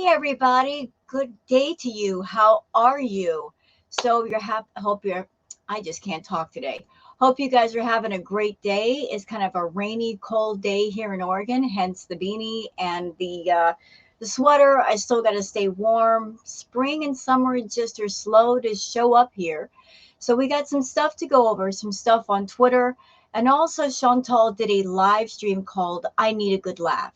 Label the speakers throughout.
Speaker 1: everybody. Good day to you. How are you? So you're happy. Hope you're. I just can't talk today. Hope you guys are having a great day. It's kind of a rainy, cold day here in Oregon, hence the beanie and the sweater. I still got to stay warm. Spring and summer just are slow to show up here. So we got some stuff to go over, some stuff on Twitter, and also Chantal did a live stream called "I Need a Good Laugh."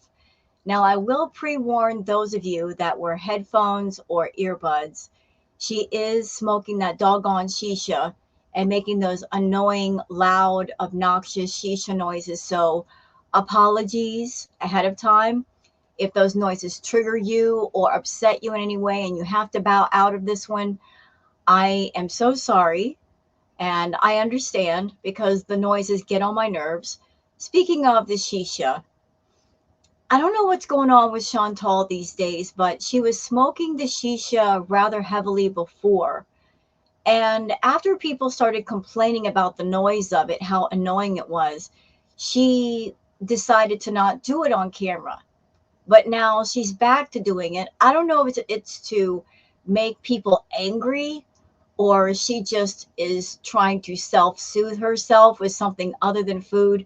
Speaker 1: Now, I will pre warn those of you that wear headphones or earbuds. She is smoking that doggone shisha and making those annoying, loud, obnoxious shisha noises. So, apologies ahead of time if those noises trigger you or upset you in any way and you have to bow out of this one. I am so sorry. And I understand because the noises get on my nerves. Speaking of the shisha, I don't know what's going on with Chantal these days, but she was smoking the shisha rather heavily before. And after people started complaining about the noise of it, how annoying it was, she decided to not do it on camera. But now she's back to doing it. I don't know if it's to make people angry or she just is trying to self soothe herself with something other than food,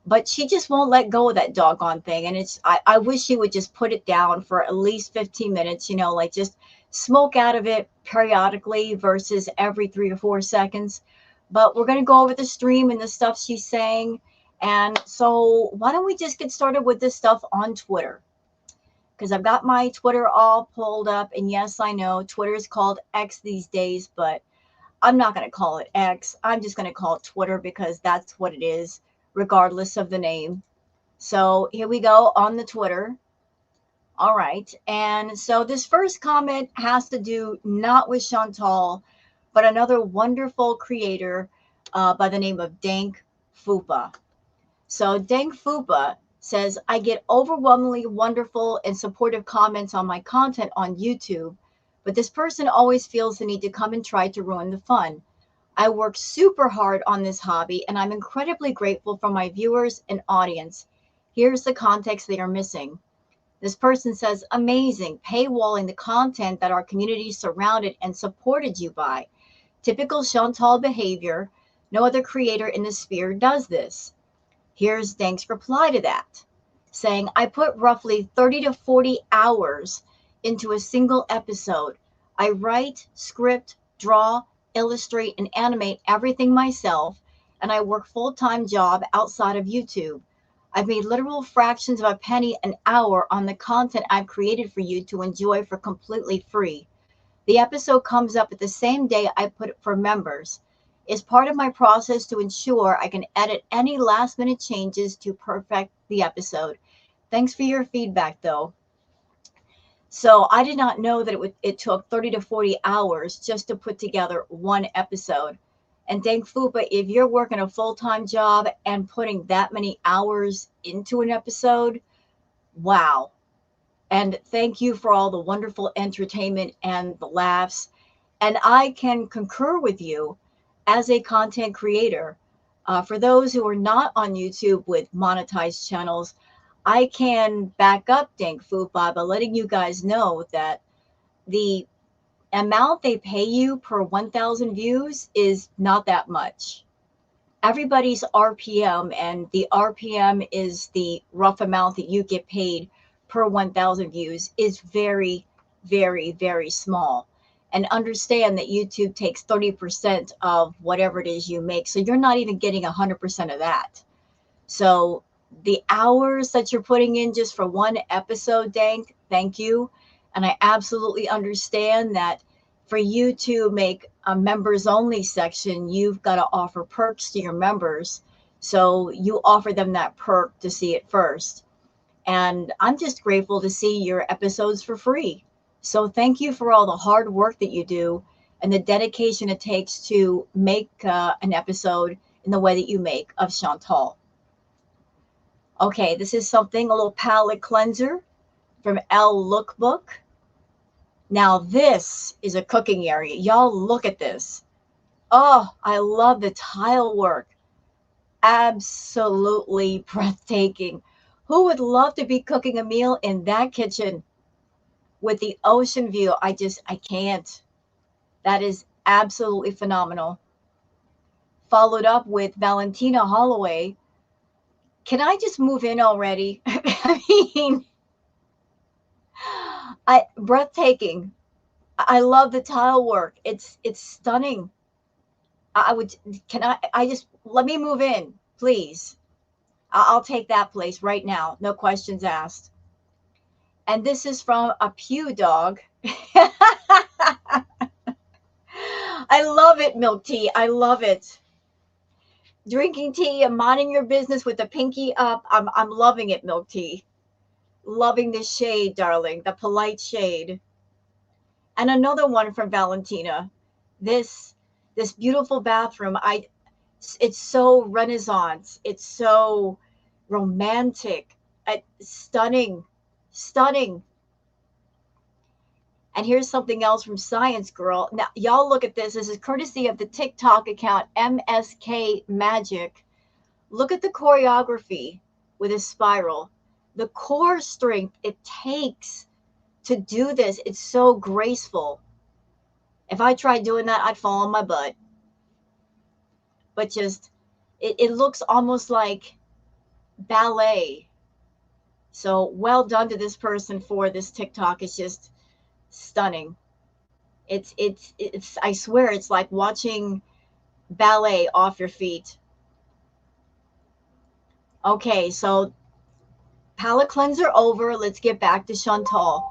Speaker 1: but she just won't let go of that doggone thing. And I wish she would just put it down for at least 15 minutes, like just smoke out of it periodically versus every 3 or 4 seconds. But we're going to go over the stream and the stuff she's saying. And so why don't we just get started with this stuff on Twitter? Because I've got my Twitter all pulled up. And yes, I know Twitter is called X these days, but I'm not going to call it X. I'm just going to call it Twitter because that's what it is, regardless of the name. So here we go on the Twitter. All right. And so this first comment has to do not with Chantal, but another wonderful creator by the name of Dank Fupa. So Dank Fupa says, I get overwhelmingly wonderful and supportive comments on my content on YouTube, but this person always feels the need to come and try to ruin the fun. I work super hard on this hobby, and I'm incredibly grateful for my viewers and audience. Here's the context they are missing. This person says, amazing, paywalling the content that our community surrounded and supported you by. Typical Chantal behavior. No other creator in the sphere does this. Here's Dank's reply to that, saying, I put roughly 30 to 40 hours into a single episode. I write, script, draw, illustrate, and animate everything myself, and I work full-time job outside of YouTube. I've made literal fractions of a penny an hour on the content I've created for you to enjoy for completely free. The episode comes up at the same day I put it for members. It's part of my process to ensure I can edit any last-minute changes to perfect the episode. Thanks for your feedback, though. So I did not know that it took 30 to 40 hours just to put together one episode. And Dank Fupa, if you're working a full-time job and putting that many hours into an episode, wow. And thank you for all the wonderful entertainment and the laughs. And I can concur with you as a content creator. For those who are not on YouTube with monetized channels, I can back up Dank Fupa by letting you guys know that the amount they pay you per 1,000 views is not that much. Everybody's RPM, and the RPM is the rough amount that you get paid per 1,000 views, is very, very, very small. And understand that YouTube takes 30% of whatever it is you make. So you're not even getting 100% of that. So the hours that you're putting in just for one episode, Dank, thank you. And I absolutely understand that for you to make a members only section, you've got to offer perks to your members. So you offer them that perk to see it first. And I'm just grateful to see your episodes for free. So thank you for all the hard work that you do and the dedication it takes to make an episode in the way that you make of Chantal. Okay, this is something, a little palette cleanser from L Lookbook. Now this is a cooking area. Y'all look at this. Oh, I love the tile work. Absolutely breathtaking. Who would love to be cooking a meal in that kitchen? with the ocean view. I can't. That is absolutely phenomenal. Followed up with Valentina Holloway. Can I just move in already? I mean, breathtaking. I love the tile work. It's stunning. I would, can I just, let me move in, please. I'll take that place right now. No questions asked. And this is from a Pew dog. I love it, milk tea. I love it. Drinking tea and minding your business with the pinky up. I'm loving it, milk tea. Loving the shade, darling, the polite shade. And another one from Valentina. This beautiful bathroom. It's so Renaissance. It's so romantic. Stunning, stunning. And here's something else from Science Girl. Now, y'all look at this. This is courtesy of the TikTok account MSK Magic. Look at the choreography with a spiral. The core strength it takes to do this. It's so graceful. If I tried doing that, I'd fall on my butt. But just, it looks almost like ballet. So well done to this person for this TikTok. It's just stunning. It's I swear it's like watching ballet off your feet. Okay, so palette cleanser over. Let's get back to Chantal.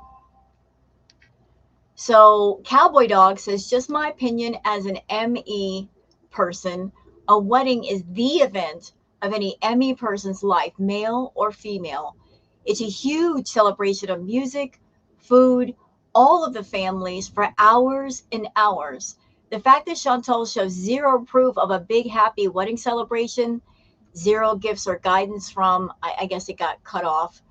Speaker 1: So Cowboy Dog says, just my opinion as an ME person, a wedding is the event of any ME person's life, male or female. It's a huge celebration of music, food, all of the families for hours and hours. The fact that Chantal shows zero proof of a big happy wedding celebration, zero gifts or guidance from, I guess it got cut off.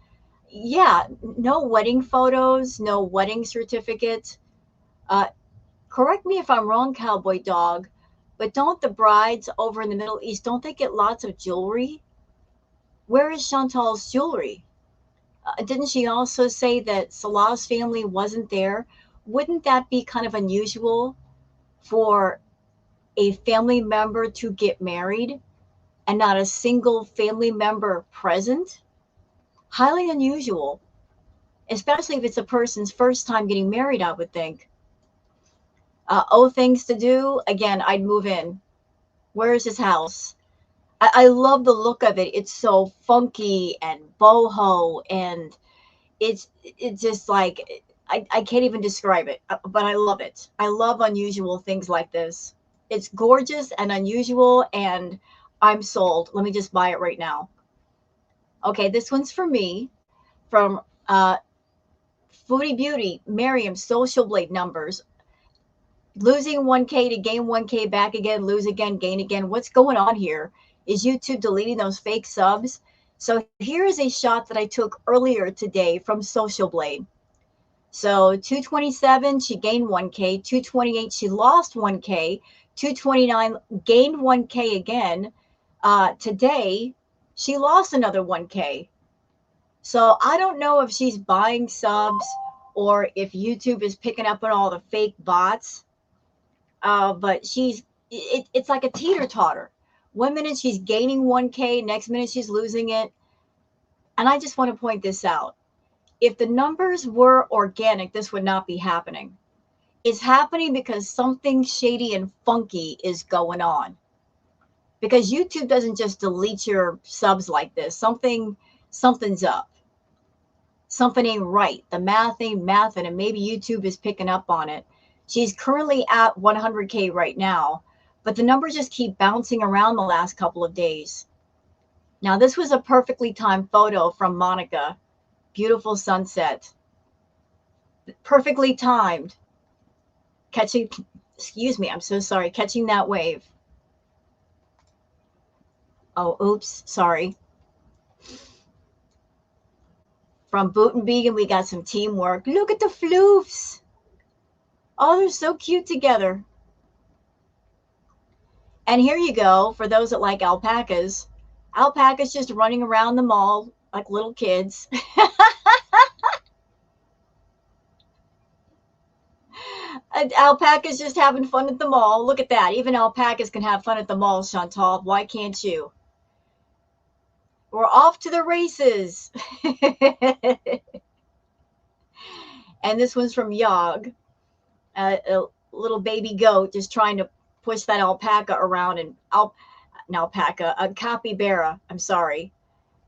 Speaker 1: Yeah, no wedding photos, no wedding certificate. Correct me if I'm wrong, Cowboy Dog, but don't the brides over in the Middle East, don't they get lots of jewelry? Where is Chantal's jewelry? Didn't she also say that Salah's family wasn't there? Wouldn't that be kind of unusual for a family member to get married and not a single family member present? Highly unusual, especially if it's a person's first time getting married, I would think. Things to do. Again, I'd move in. Where is his house? I love the look of it. It's so funky and boho, and it's just like I can't even describe it, but I love it. I love unusual things like this. It's gorgeous and unusual, and I'm sold. Let me just buy it right now. Okay, this one's for me from Foodie Beauty, Miriam, Social Blade numbers. Losing 1K to gain 1K back again, lose again, gain again. What's going on here? Is YouTube deleting those fake subs? So here is a shot that I took earlier today from Social Blade. So 227, she gained 1K. 228, she lost 1K. 229, gained 1K again. Today, she lost another 1K. So I don't know if she's buying subs or if YouTube is picking up on all the fake bots. But it's like a teeter-totter. 1 minute she's gaining 1K, next minute she's losing it. And I just want to point this out. If the numbers were organic, this would not be happening. It's happening because something shady and funky is going on. Because YouTube doesn't just delete your subs like this. Something's up. Something ain't right. The math ain't mathing, and maybe YouTube is picking up on it. She's currently at 100K right now, but the numbers just keep bouncing around the last couple of days. Now, this was a perfectly timed photo from Monica. Beautiful sunset. Perfectly timed. Excuse me, I'm so sorry, catching that wave. Oh, oops, sorry. From Boot and Began, we got some teamwork. Look at the floofs. Oh, they're so cute together. And here you go, for those that like alpacas. Alpacas just running around the mall like little kids. Alpaca's just having fun at the mall. Look at that. Even alpacas can have fun at the mall, Chantal. Why can't you? We're off to the races. And this one's from Yog, a little baby goat just trying to push that alpaca around, and an alpaca, a capybara. I'm sorry.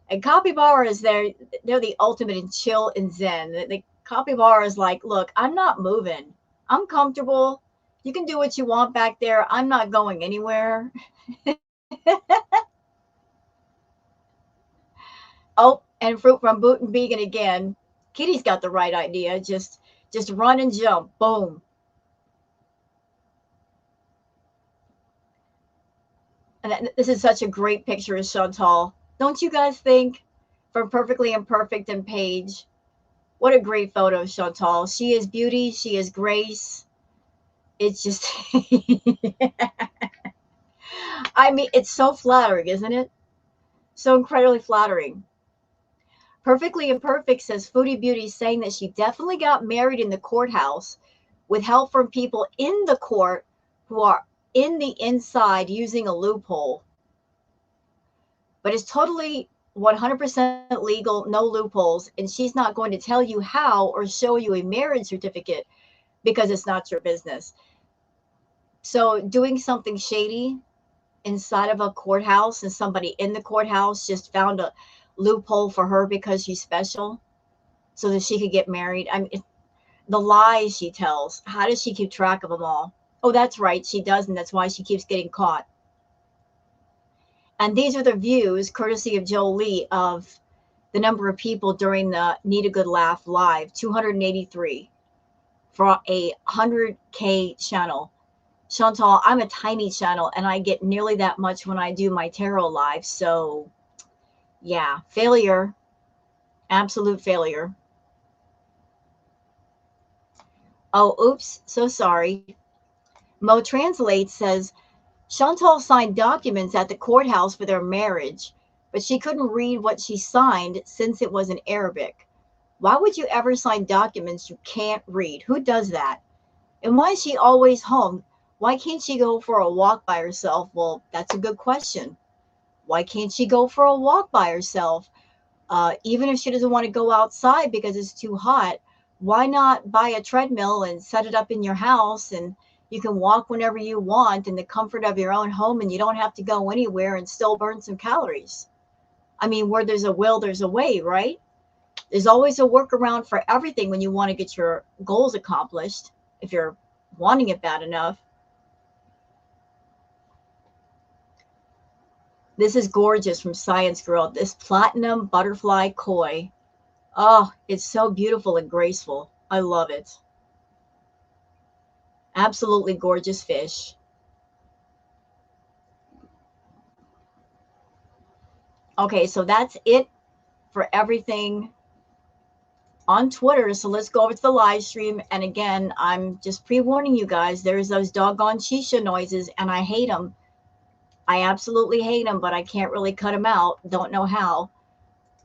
Speaker 1: And capybaras, they're the ultimate in chill and zen. The capybara is like, look, I'm not moving. I'm comfortable. You can do what you want back there. I'm not going anywhere. Oh, and fruit from boot and vegan again. Kitty's got the right idea. Just run and jump. Boom. And this is such a great picture of Chantal. Don't you guys think? From Perfectly Imperfect and Paige. What a great photo of Chantal. She is beauty. She is grace. It's just, I mean, it's so flattering, isn't it? So incredibly flattering. Perfectly Imperfect says Foodie Beauty saying that she definitely got married in the courthouse with help from people in the court who are in the inside using a loophole. But it's totally 100% legal, no loopholes, and she's not going to tell you how or show you a marriage certificate because it's not your business. So doing something shady inside of a courthouse and somebody in the courthouse just found a loophole for her because she's special so that she could get married. I mean, the lies she tells, how does she keep track of them all? Oh, that's right, she does, and that's why she keeps getting caught. And these are the views, courtesy of Jolie, of the number of people during the Need a Good Laugh live, 283 for a 100K channel. Chantal, I'm a tiny channel and I get nearly that much when I do my tarot live. So yeah, failure, absolute failure. Oh, oops, so sorry. Mo Translate says Chantal signed documents at the courthouse for their marriage, but she couldn't read what she signed since it was in Arabic. Why would you ever sign documents you can't read? Who does that? And why is she always home? Why can't she go for a walk by herself? Well, that's a good question. Why can't she go for a walk by herself? Even if she doesn't want to go outside because it's too hot, why not buy a treadmill and set it up in your house, and you can walk whenever you want in the comfort of your own home, and you don't have to go anywhere and still burn some calories? I mean, where there's a will, there's a way, right? There's always a workaround for everything when you want to get your goals accomplished, if you're wanting it bad enough. This is gorgeous from Science Girl. This platinum butterfly koi. Oh, it's so beautiful and graceful. I love it. Absolutely gorgeous fish. Okay, so that's it for everything on Twitter. So let's go over to the live stream. And again, I'm just pre-warning you guys, there's those doggone shisha noises and I hate them. I absolutely hate them, but I can't really cut them out. Don't know how.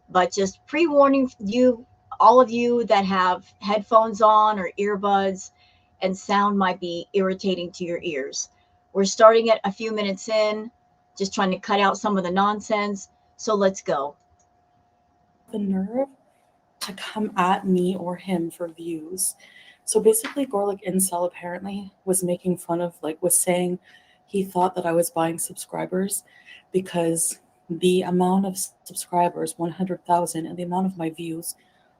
Speaker 1: But just pre-warning you, all of you that have headphones on or earbuds, and sound might be irritating to your ears. We're starting at a few minutes in, just trying to cut out some of the nonsense. So let's go.
Speaker 2: The nerve to come at me or him for views. So basically, Gorlick Incel apparently was making fun of, was saying he thought that I was buying subscribers because the amount of subscribers, 100,000, and the amount of my views,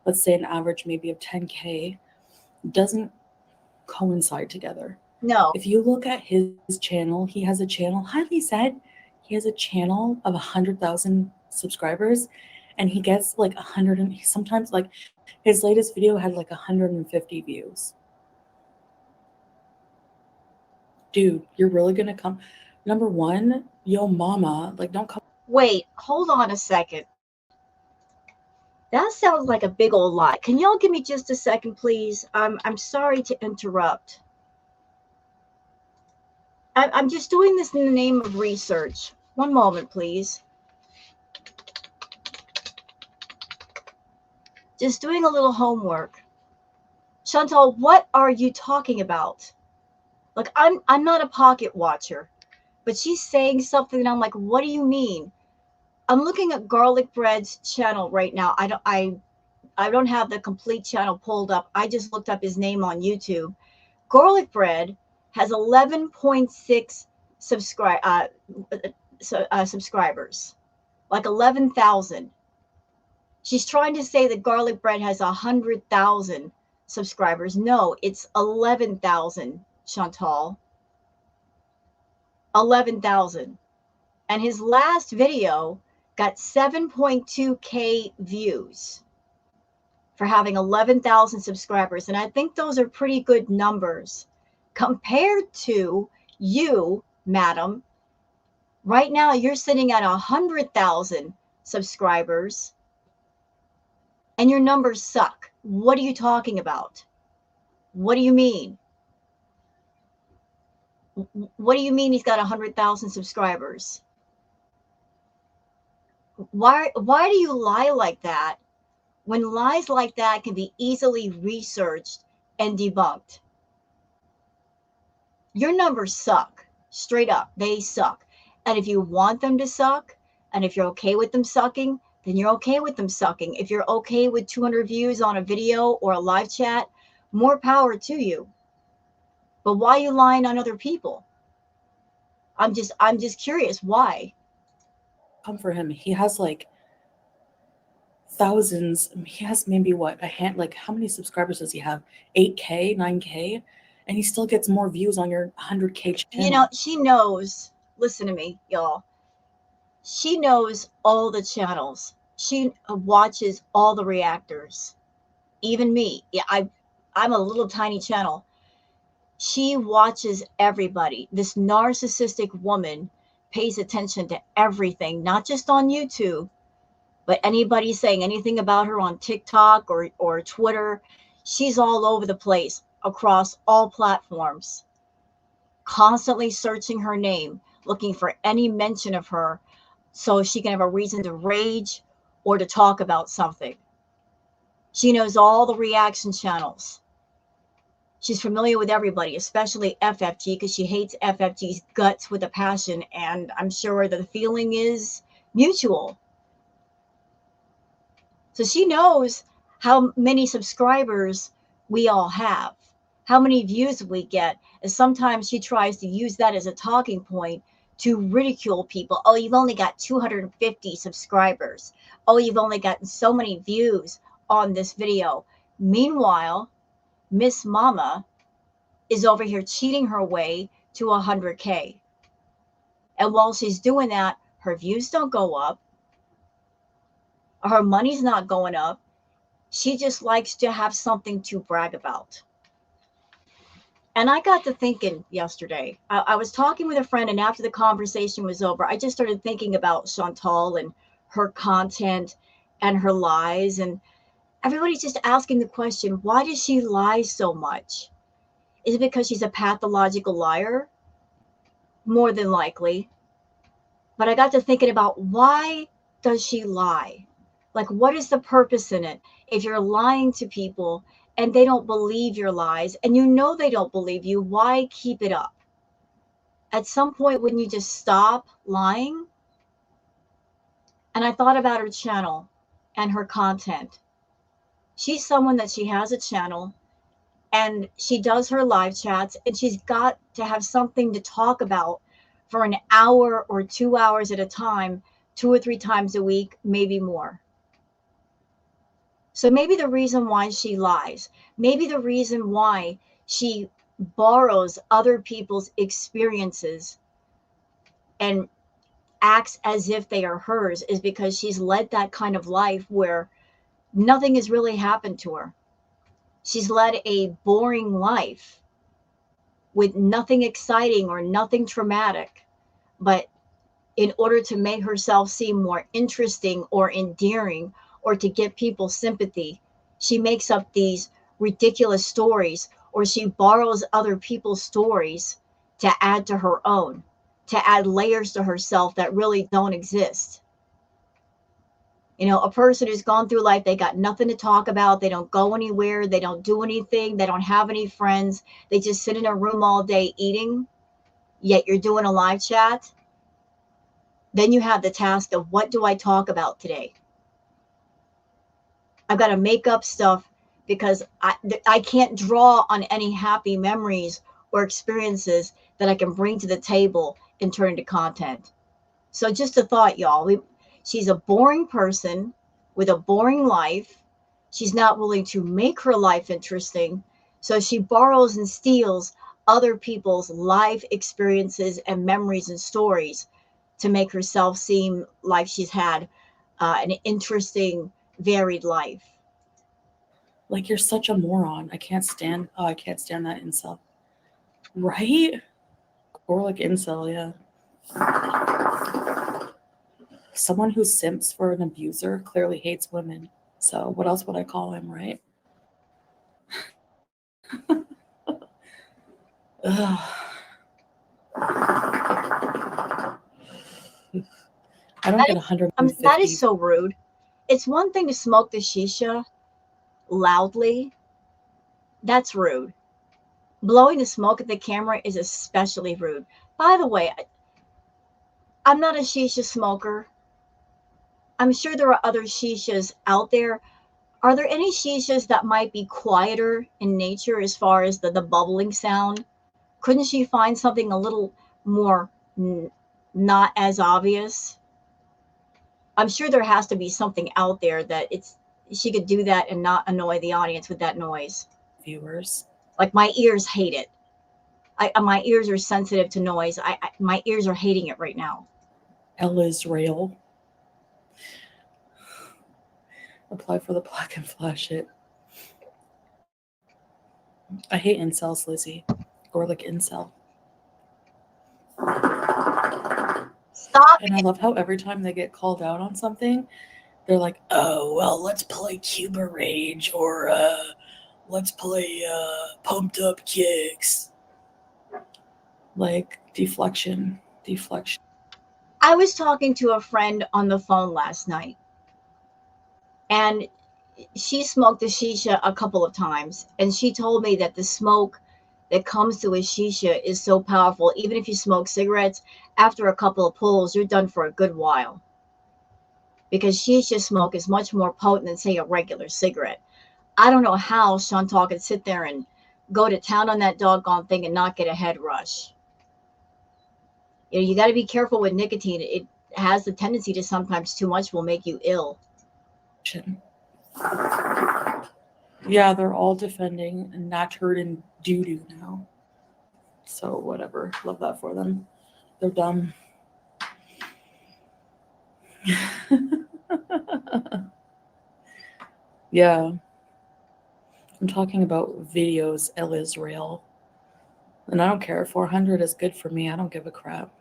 Speaker 2: let's say an average maybe of 10K, doesn't coincide together.
Speaker 1: No.
Speaker 2: If you look at his channel, he has a channel, highly said, he has a channel of 100,000 subscribers, and he gets 100, and sometimes his latest video had 150 views. Dude, you're really gonna come? Number one, yo mama, don't come.
Speaker 1: Wait, hold on a second. That sounds like a big old lie. Can y'all give me just a second, please? I'm sorry to interrupt. I'm just doing this in the name of research. One moment, please. Just doing a little homework. Chantal, what are you talking about? Like, I'm not a pocket watcher, but she's saying something and I'm like, what do you mean? I'm looking at Garlic Bread's channel right now. I don't have the complete channel pulled up. I just looked up his name on YouTube. Garlic Bread has 11.6 subscribers, like 11,000. She's trying to say that Garlic Bread has 100,000 subscribers. No, it's 11,000, Chantal. 11,000. And his last video got 7.2K views for having 11,000 subscribers. And I think those are pretty good numbers compared to you, madam. Right now, you're sitting at 100,000 subscribers and your numbers suck. What are you talking about? What do you mean? What do you mean he's got 100,000 subscribers? Why do you lie like that when lies like that can be easily researched and debunked? Your numbers suck. Straight up, they suck. And if you want them to suck, and if you're okay with them sucking, then you're okay with them sucking. If you're okay with 200 views on a video or a live chat, more power to you. But why are you lying on other people? I'm just curious why.
Speaker 2: Come for him. He has like thousands. He has maybe what a hand. Like how many subscribers does he have? 8K, 9K, and he still gets more views on your 100K channel.
Speaker 1: You know, she knows. Listen to me, y'all. She knows all the channels. She watches all the reactors. Even me. Yeah, I'm a little tiny channel. She watches everybody. This narcissistic woman pays attention to everything, not just on YouTube, but anybody saying anything about her on TikTok or Twitter. She's all over the place across all platforms, constantly searching her name, looking for any mention of her so she can have a reason to rage or to talk about something. She knows all the reaction channels. She's familiar with everybody, especially FFG, because she hates FFG's guts with a passion. And I'm sure that the feeling is mutual. So she knows how many subscribers we all have, how many views we get. And sometimes she tries to use that as a talking point to ridicule people. Oh, you've only got 250 subscribers. Oh, you've only gotten so many views on this video. Meanwhile, Miss Mama is over here cheating her way to 100K. And while she's doing that, her views don't go up. Her money's not going up. She just likes to have something to brag about. And I got to thinking yesterday. I was talking with a friend, and after the conversation was over, I just started thinking about Chantal and her content and her lies. And everybody's just asking the question, why does she lie so much? Is it because she's a pathological liar? More than likely. But I got to thinking about, why does she lie? Like, what is the purpose in it? If you're lying to people and they don't believe your lies, and you know they don't believe you, why keep it up? At some point, wouldn't you just stop lying? And I thought about her channel and her content. She's someone that she has a channel and she does her live chats, and she's got to have something to talk about for an hour or 2 hours at a time, 2 or 3 times a week, maybe more. So maybe the reason why she lies, maybe the reason why she borrows other people's experiences and acts as if they are hers, is because she's led that kind of life where nothing has really happened to her. She's led a boring life with nothing exciting or nothing traumatic. But in order to make herself seem more interesting or endearing, or to get people's sympathy, she makes up these ridiculous stories, or she borrows other people's stories to add to her own, to add layers to herself that really don't exist. You know, a person who's gone through life, they got nothing to talk about. They don't go anywhere. They don't do anything. They don't have any friends. They just sit in a room all day eating, yet you're doing a live chat. Then you have the task of, what do I talk about today? I've got to make up stuff because I can't draw on any happy memories or experiences that I can bring to the table and turn into content. So just a thought, y'all. She's a boring person with a boring life. She's not willing to make her life interesting. So she borrows and steals other people's life experiences and memories and stories to make herself seem like she's had an interesting, varied life.
Speaker 2: Like, you're such a moron. I can't stand that incel. Right? Or like incel, yeah. Someone who simps for an abuser clearly hates women. So what else would I call him, right? Ugh. I don't get 150.
Speaker 1: That is so rude. It's one thing to smoke the shisha loudly. That's rude. Blowing the smoke at the camera is especially rude. By the way, I'm not a shisha smoker. I'm sure there are other shishas out there. Are there any shishas that might be quieter in nature as far as the bubbling sound? Couldn't she find something a little more not as obvious? I'm sure there has to be something out there that she could do that and not annoy the audience with that noise.
Speaker 2: Viewers.
Speaker 1: Like, my ears hate it. My ears are sensitive to noise. My ears are hating it right now.
Speaker 2: El Israel. Apply for the plaque and flash it. I hate incels, Lizzie. Or like incel.
Speaker 1: Stop
Speaker 2: And I love how every time they get called out on something, they're like, oh, well, let's play Cuba Rage, or let's play Pumped Up Kicks. Like, deflection.
Speaker 1: I was talking to a friend on the phone last night, and she smoked a shisha a couple of times, and she told me that the smoke that comes to a shisha is so powerful. Even if you smoke cigarettes, after a couple of pulls, you're done for a good while, because shisha smoke is much more potent than, say, a regular cigarette. I don't know how Chantal could sit there and go to town on that doggone thing and not get a head rush. You know, you got to be careful with nicotine. It has the tendency to, sometimes too much will make you ill.
Speaker 2: Yeah, they're all defending Natcherd and Doo-Doo now. So whatever. Love that for them. They're dumb. Yeah. I'm talking about videos, El Israel. And I don't care. 400 is good for me. I don't give a crap.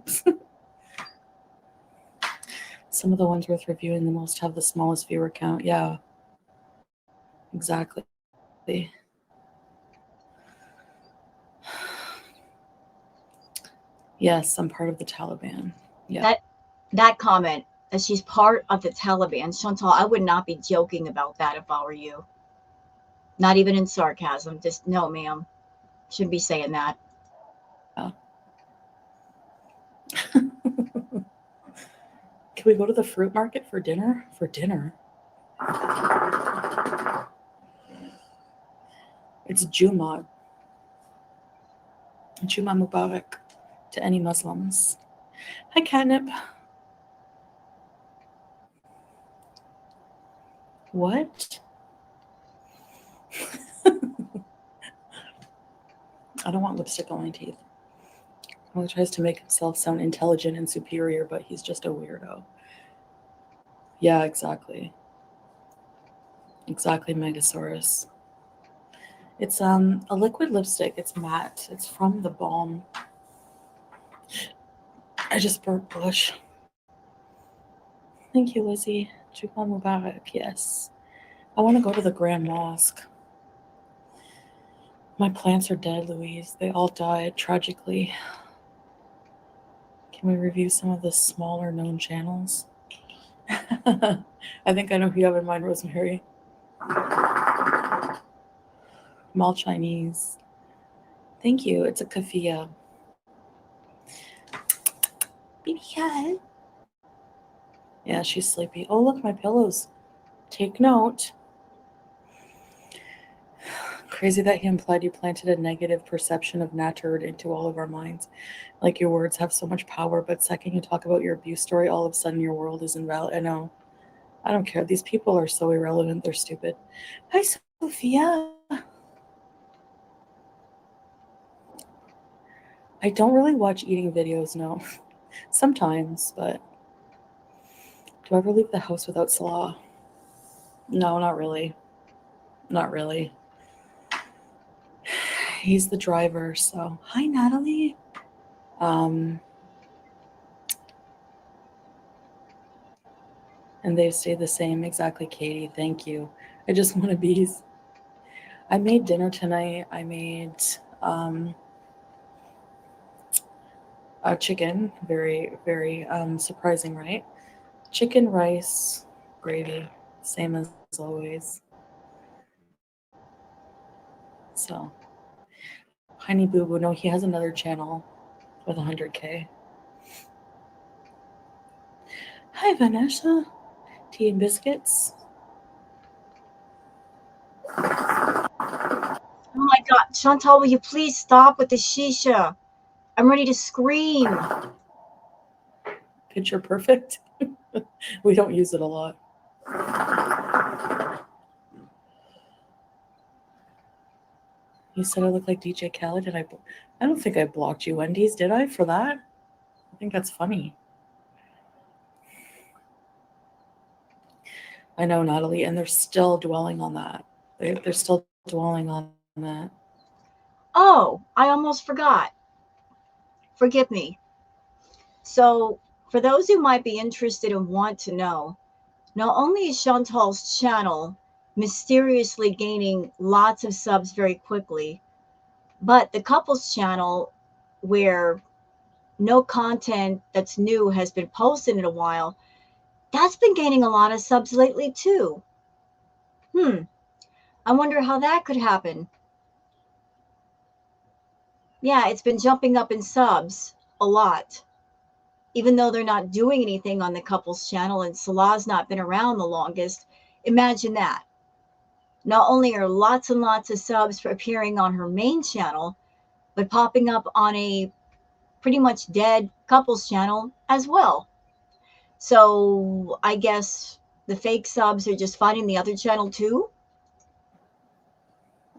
Speaker 2: Some of the ones worth reviewing the most have the smallest viewer count. Yeah. Exactly. Yes, I'm part of the Taliban. Yeah.
Speaker 1: That comment that she's part of the Taliban, Chantal, I would not be joking about that if I were you. Not even in sarcasm. Just, no, ma'am. Shouldn't be saying that.
Speaker 2: Can we go to the fruit market for dinner? It's Juma. Juma Mubarak to any Muslims. Hi, Catnip. What? I don't want lipstick on my teeth. Well, he tries to make himself sound intelligent and superior, but he's just a weirdo. Yeah, exactly. Exactly, Megasaurus. It's a liquid lipstick. It's matte. It's from the Balm. I just burnt Bush. Thank you, Lizzie. Juma Mubarak, yes. I want to go to the Grand Mosque. My plants are dead, Louise. They all died tragically. Can we review some of the smaller known channels? I think I know who you have in mind, Rosemary. Mall Chinese. Thank you. It's a kafia. Baby cat. Yeah, she's sleepy. Oh, look, my pillows. Take note. Crazy that he implied you planted a negative perception of Nattered into all of our minds. Like your words have so much power, but second you talk about your abuse story, all of a sudden your world is invalid. I know. I don't care. These people are so irrelevant. They're stupid. Hi, Sophia. I don't really watch eating videos, no. Sometimes, but do I ever leave the house without Salah? No, not really. Not really. He's the driver, so hi Natalie. And they stay the same. Exactly, Katie. Thank you. I just want to be. I made dinner tonight. I made a chicken. Very, very surprising, right? Chicken, rice, gravy. Same as always. So, Honey Boo Boo. No, he has another channel with 100K. Hi, Vanessa. Tea and biscuits.
Speaker 1: Oh my God, Chantal, will you please stop with the shisha? I'm ready to scream.
Speaker 2: Picture perfect. We don't use it a lot. You said I look like DJ Khaled, and I don't think I blocked you, Wendy's, did I, for that? I think that's funny. I know, Natalie, and they're still dwelling on that. They're still dwelling on that.
Speaker 1: Oh, I almost forgot. Forgive me. So, for those who might be interested and want to know, not only is Chantal's channel mysteriously gaining lots of subs very quickly, but the couple's channel, where no content that's new has been posted in a while, that's been gaining a lot of subs lately too. I wonder how that could happen. Yeah, it's been jumping up in subs a lot, even though they're not doing anything on the couple's channel and Salah's not been around the longest. Imagine that. Not only are lots and lots of subs for appearing on her main channel, but popping up on a pretty much dead couples channel as well. So I guess the fake subs are just finding the other channel too.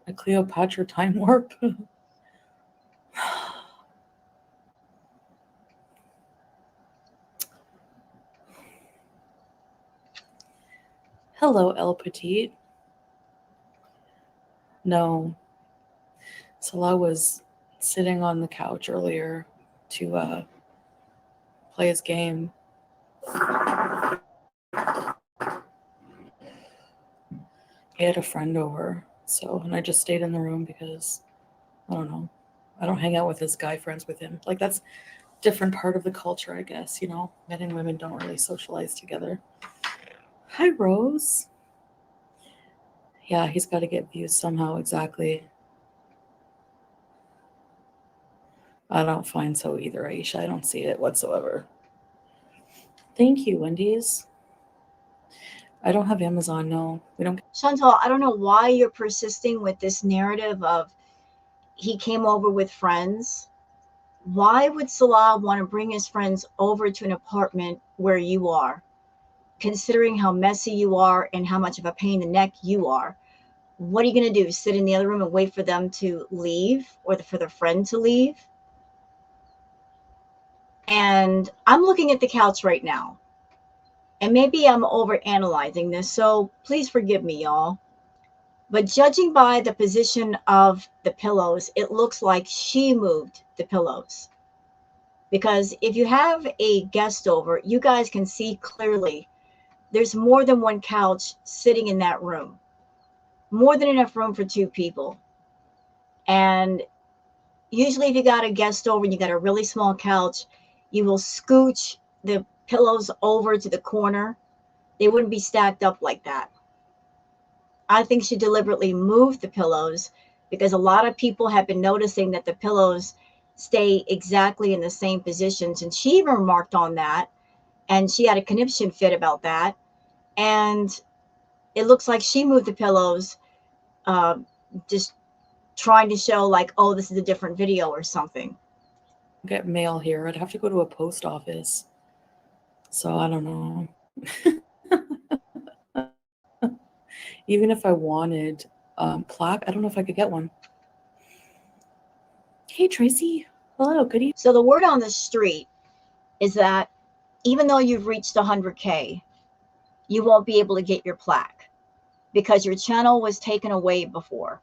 Speaker 2: A Cleopatra time warp. Hello, El Petit. No, Salah was sitting on the couch earlier to play his game. He had a friend over, and I just stayed in the room because I don't know. I don't hang out with his guy friends with him. Like that's different part of the culture, I guess. Men and women don't really socialize together. Hi, Rose. Yeah, he's got to get views somehow. Exactly. I don't find so either, Aisha. I don't see it whatsoever. Thank you, Wendy's. I don't have Amazon. No, we don't.
Speaker 1: Chantal, I don't know why you're persisting with this narrative of he came over with friends. Why would Salah want to bring his friends over to an apartment where you are, considering how messy you are and how much of a pain in the neck you are? What are you going to do? Sit in the other room and wait for them to leave or for their friend to leave? And I'm looking at the couch right now. And maybe I'm over analyzing this, so please forgive me, y'all. But judging by the position of the pillows, it looks like she moved the pillows. Because if you have a guest over, you guys can see clearly there's more than one couch sitting in that room, more than enough room for two people. And usually, if you got a guest over and you got a really small couch, you will scooch the pillows over to the corner They wouldn't be stacked up like that. I think she deliberately moved the pillows because a lot of people have been noticing that the pillows stay exactly in the same positions. And she even remarked on that. And she had a conniption fit about that. And it looks like she moved the pillows, uh, just trying to show, like, oh, this is a different video or something.
Speaker 2: Get mail here. I'd have to go to a post office. So I don't know. Even if I wanted plaque, I don't know if I could get one. Hey, Tracy. Hello, good evening.
Speaker 1: So the word on the street is that even though you've reached 100K, you won't be able to get your plaque because your channel was taken away before.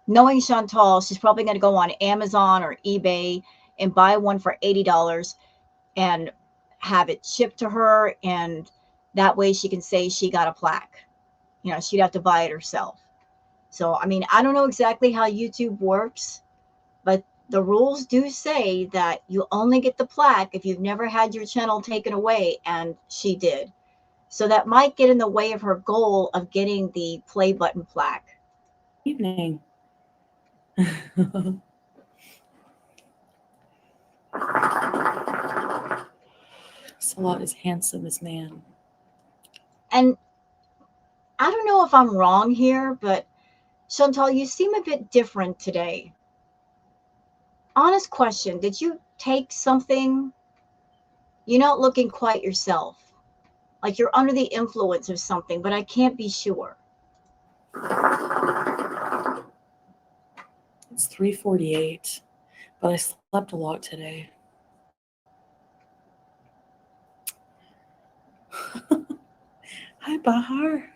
Speaker 1: Knowing Chantal, she's probably going to go on Amazon or eBay and buy one for $80 and have it shipped to her. And that way she can say she got a plaque. You know, she'd have to buy it herself. So, I mean, I don't know exactly how YouTube works, but the rules do say that you only get the plaque if you've never had your channel taken away, and she did. So that might get in the way of her goal of getting the play button plaque.
Speaker 2: Evening. Salat is handsome, this man.
Speaker 1: And I don't know if I'm wrong here, but Chantal, you seem a bit different today. Honest question, did you take something? You're not looking quite yourself. Like you're under the influence of something, but I can't be sure.
Speaker 2: It's 3:48, but I slept a lot today. Hi, Bahar.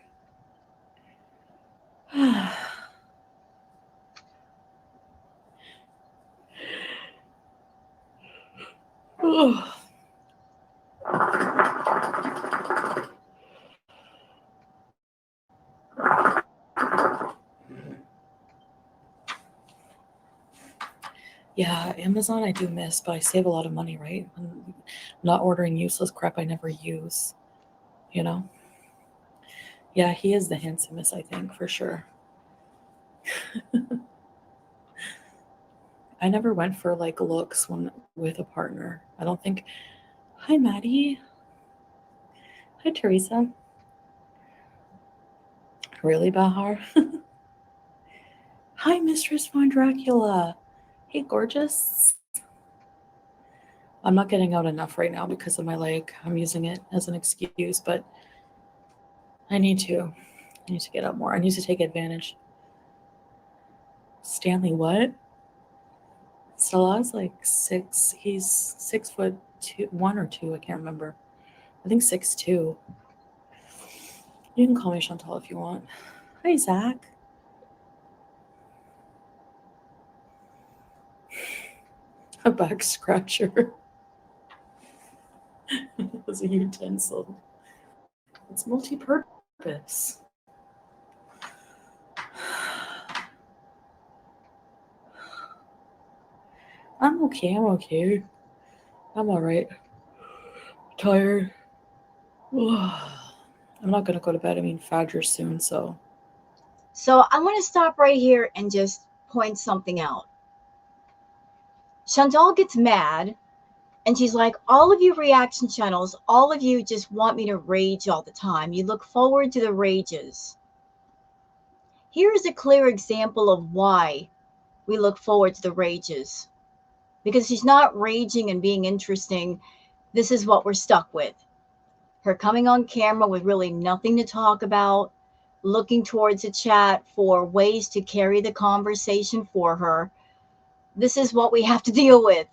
Speaker 2: Yeah, Amazon I do miss, but I save a lot of money, right? I'm not ordering useless crap I never use, you know? Yeah, he is the handsomest, I think, for sure. I never went for like looks when with a partner. I don't think. Hi, Maddie. Hi, Teresa. Really, Bahar? Hi, Mistress Von Dracula. Hey, gorgeous. I'm not getting out enough right now because of my leg. I'm using it as an excuse, but I need to. I need to get up more. I need to take advantage. Stanley, what? Salah's like 6. He's 6'2", 1 or 2. I can't remember. I think 6'2". You can call me Chantal if you want. Hi, Zach. A back scratcher. As a utensil. It's multi-purpose. I'm okay. I'm all right. Tired. I'm not gonna go to bed. I mean, Fajr soon, so.
Speaker 1: So I want to stop right here and just point something out. Chantal gets mad and she's like, all of you reaction channels, all of you just want me to rage all the time. You look forward to the rages. Here is a clear example of why we look forward to the rages. Because she's not raging and being interesting. This is what we're stuck with. Her coming on camera with really nothing to talk about, looking towards the chat for ways to carry the conversation for her. This is what we have to deal with.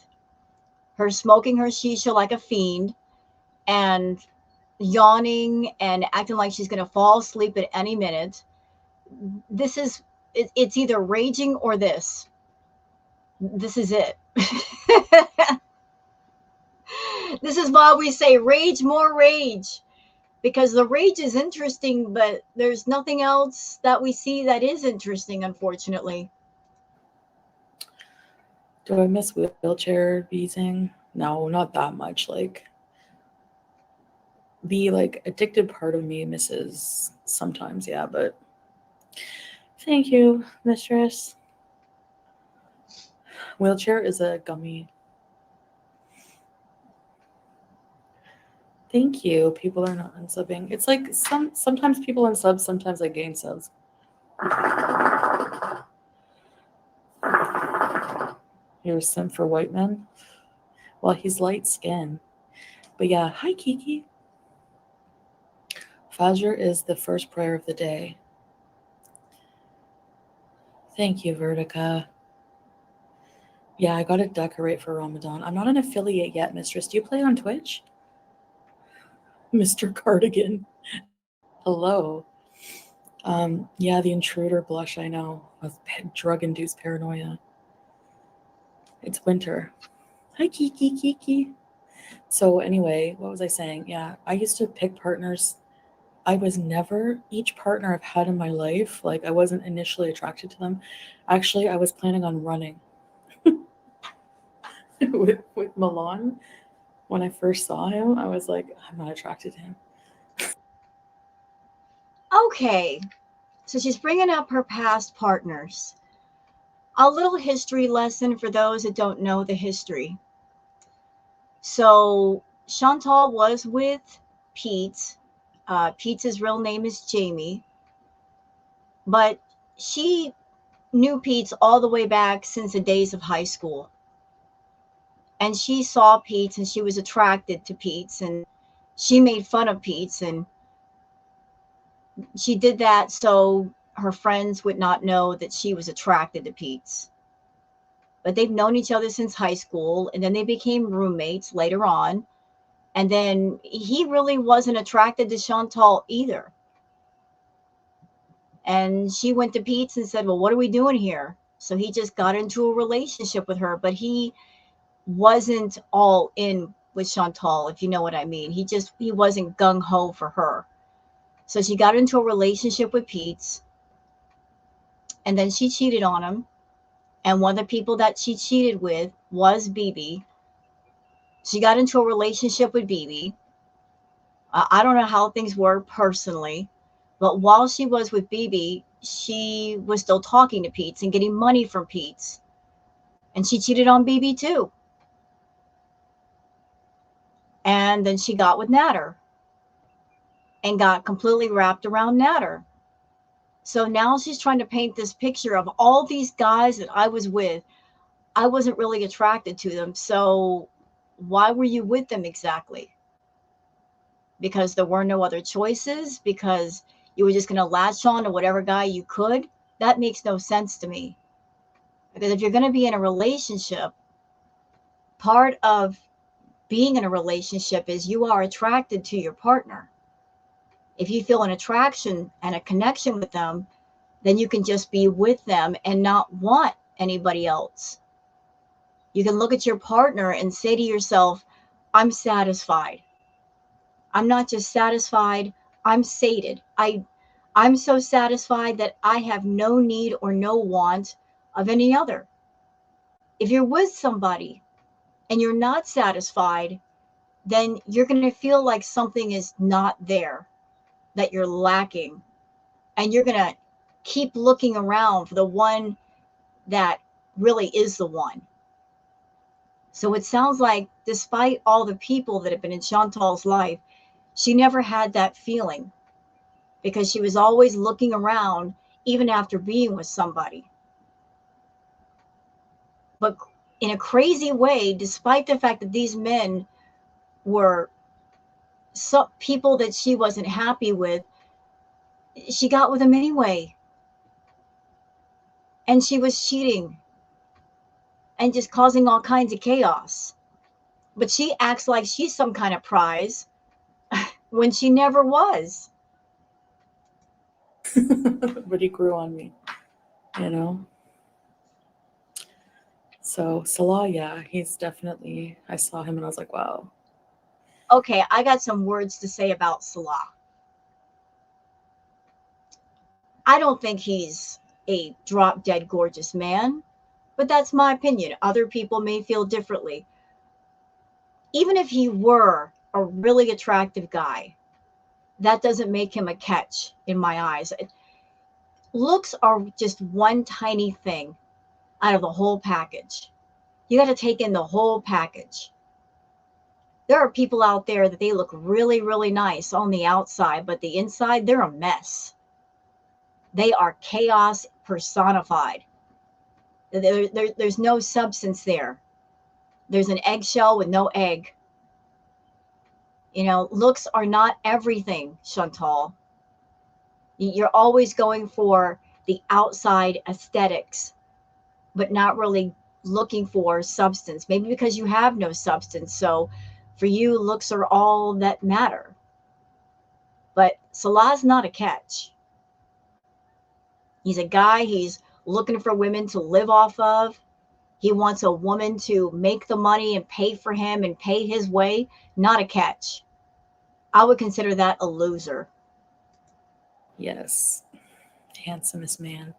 Speaker 1: Her smoking her shisha like a fiend and yawning and acting like she's going to fall asleep at any minute. This is, it's either raging or this. This is it. This is why we say rage, more rage. Because the rage is interesting, but there's nothing else that we see that is interesting, unfortunately.
Speaker 2: Do I miss wheelchair beating? No, not that much. Like, the like addicted part of me misses sometimes, yeah, but thank you, mistress. Wheelchair is a gummy. Thank you. People are not unsubbing. It's like sometimes people unsub, sometimes I gain subs. You're a simp for white men? Well, he's light skinned. But yeah, hi Kiki. Fajr is the first prayer of the day. Thank you, Vertica. Yeah, I gotta decorate for Ramadan. I'm not an affiliate yet, mistress. Do you play on Twitch? Mr. Cardigan. Hello. Yeah, the intruder blush, I know, of drug-induced paranoia. It's winter. Hi, Kiki. So anyway, what was I saying? Yeah, I used to pick partners. I was never, each partner I've had in my life, like I wasn't initially attracted to them. Actually, I was planning on running with Milan. When I first saw him, I was like, I'm not attracted to him.
Speaker 1: Okay, so she's bringing up her past partners. A little history lesson for those that don't know the history. So Chantal was with Pete. Pete's real name is Jamie, but she knew Pete's all the way back since the days of high school. And she saw Pete's and she was attracted to Pete's and she made fun of Pete's, and she did that so her friends would not know that she was attracted to Pete's. But they've known each other since high school, and then they became roommates later on. And then he really wasn't attracted to Chantal either. And she went to Pete's and said, well, what are we doing here? So he just got into a relationship with her, but he wasn't all in with Chantal, if you know what I mean. He wasn't gung ho for her. So she got into a relationship with Pete's, and then she cheated on him. And one of the people that she cheated with was BB. She got into a relationship with BB. I don't know how things were personally, but while she was with BB, she was still talking to Pete's and getting money from Pete's. And she cheated on BB too. And then she got with Natter and got completely wrapped around Natter. So now she's trying to paint this picture of all these guys that I was with. I wasn't really attracted to them. So why were you with them exactly? Because there were no other choices? Because you were just going to latch on to whatever guy you could? That makes no sense to me. Because if you're going to be in a relationship, part of being in a relationship is you are attracted to your partner. If you feel an attraction and a connection with them, then you can just be with them and not want anybody else. You can look at your partner and say to yourself, I'm satisfied. I'm not just satisfied, I'm sated. I'm so satisfied that I have no need or no want of any other. If you're with somebody and you're not satisfied, then you're going to feel like something is not there, that you're lacking. And you're going to keep looking around for the one that really is the one. So it sounds like, despite all the people that have been in Chantal's life, she never had that feeling because she was always looking around, even after being with somebody. But in a crazy way, despite the fact that these men were some people that she wasn't happy with, she got with them anyway. And she was cheating and just causing all kinds of chaos. But she acts like she's some kind of prize when she never was.
Speaker 2: But he grew on me, you know? So Salah, yeah, he's definitely, I saw him and I was like, wow.
Speaker 1: Okay, I got some words to say about Salah. I don't think he's a drop dead gorgeous man, but that's my opinion. Other people may feel differently. Even if he were a really attractive guy. That doesn't make him a catch in my eyes. Looks are just one tiny thing out of the whole package. You got to take in the whole package. There are people out there that they look really, really nice on the outside, but the inside, they're a mess. They are chaos personified. There's no substance there. There's an eggshell with no egg. You know, looks are not everything, Chantal. You're always going for the outside aesthetics, but not really looking for substance. Maybe because you have no substance. So for you, looks are all that matter. But Salah's not a catch. He's a guy, he's looking for women to live off of. He wants a woman to make the money and pay for him and pay his way. Not a catch. I would consider that a loser.
Speaker 2: Yes. Handsomest man.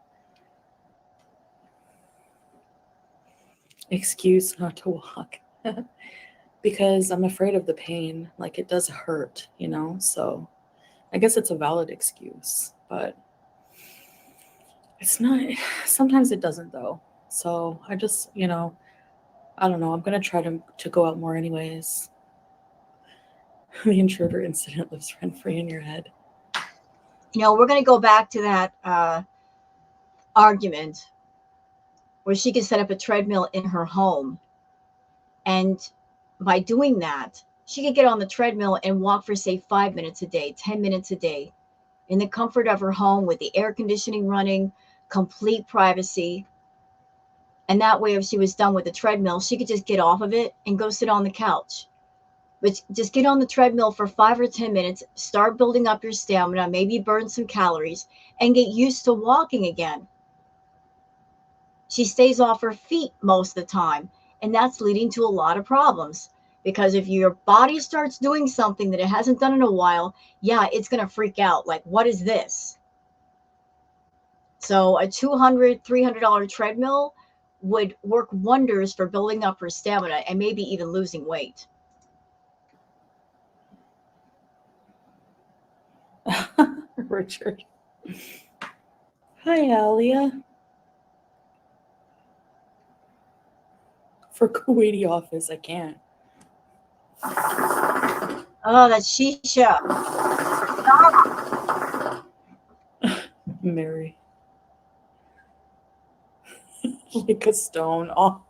Speaker 2: Excuse not to walk. Because I'm afraid of the pain. Like, it does hurt, you know? So I guess it's a valid excuse, but it's not. Sometimes it doesn't, though. So I just, I don't know. I'm going to try to go out more anyways. The intruder incident lives rent-free in your head.
Speaker 1: You know, we're going to go back to that argument where she can set up a treadmill in her home. And by doing that, she could get on the treadmill and walk for, say, 5 minutes a day, 10 minutes a day, in the comfort of her home with the air conditioning running, complete privacy. And that way, if she was done with the treadmill, she could just get off of it and go sit on the couch. But just get on the treadmill for 5 or 10 minutes, start building up your stamina, maybe burn some calories, and get used to walking again. She stays off her feet most of the time, and that's leading to a lot of problems. Because if your body starts doing something that it hasn't done in a while, yeah, it's going to freak out. Like, what is this? So a $200, $300 treadmill would work wonders for building up her stamina and maybe even losing weight.
Speaker 2: Richard. Hi, Alia. For Kuwaiti office, I can't.
Speaker 1: Oh, that's shisha.
Speaker 2: Mary. Like a stone. Oh.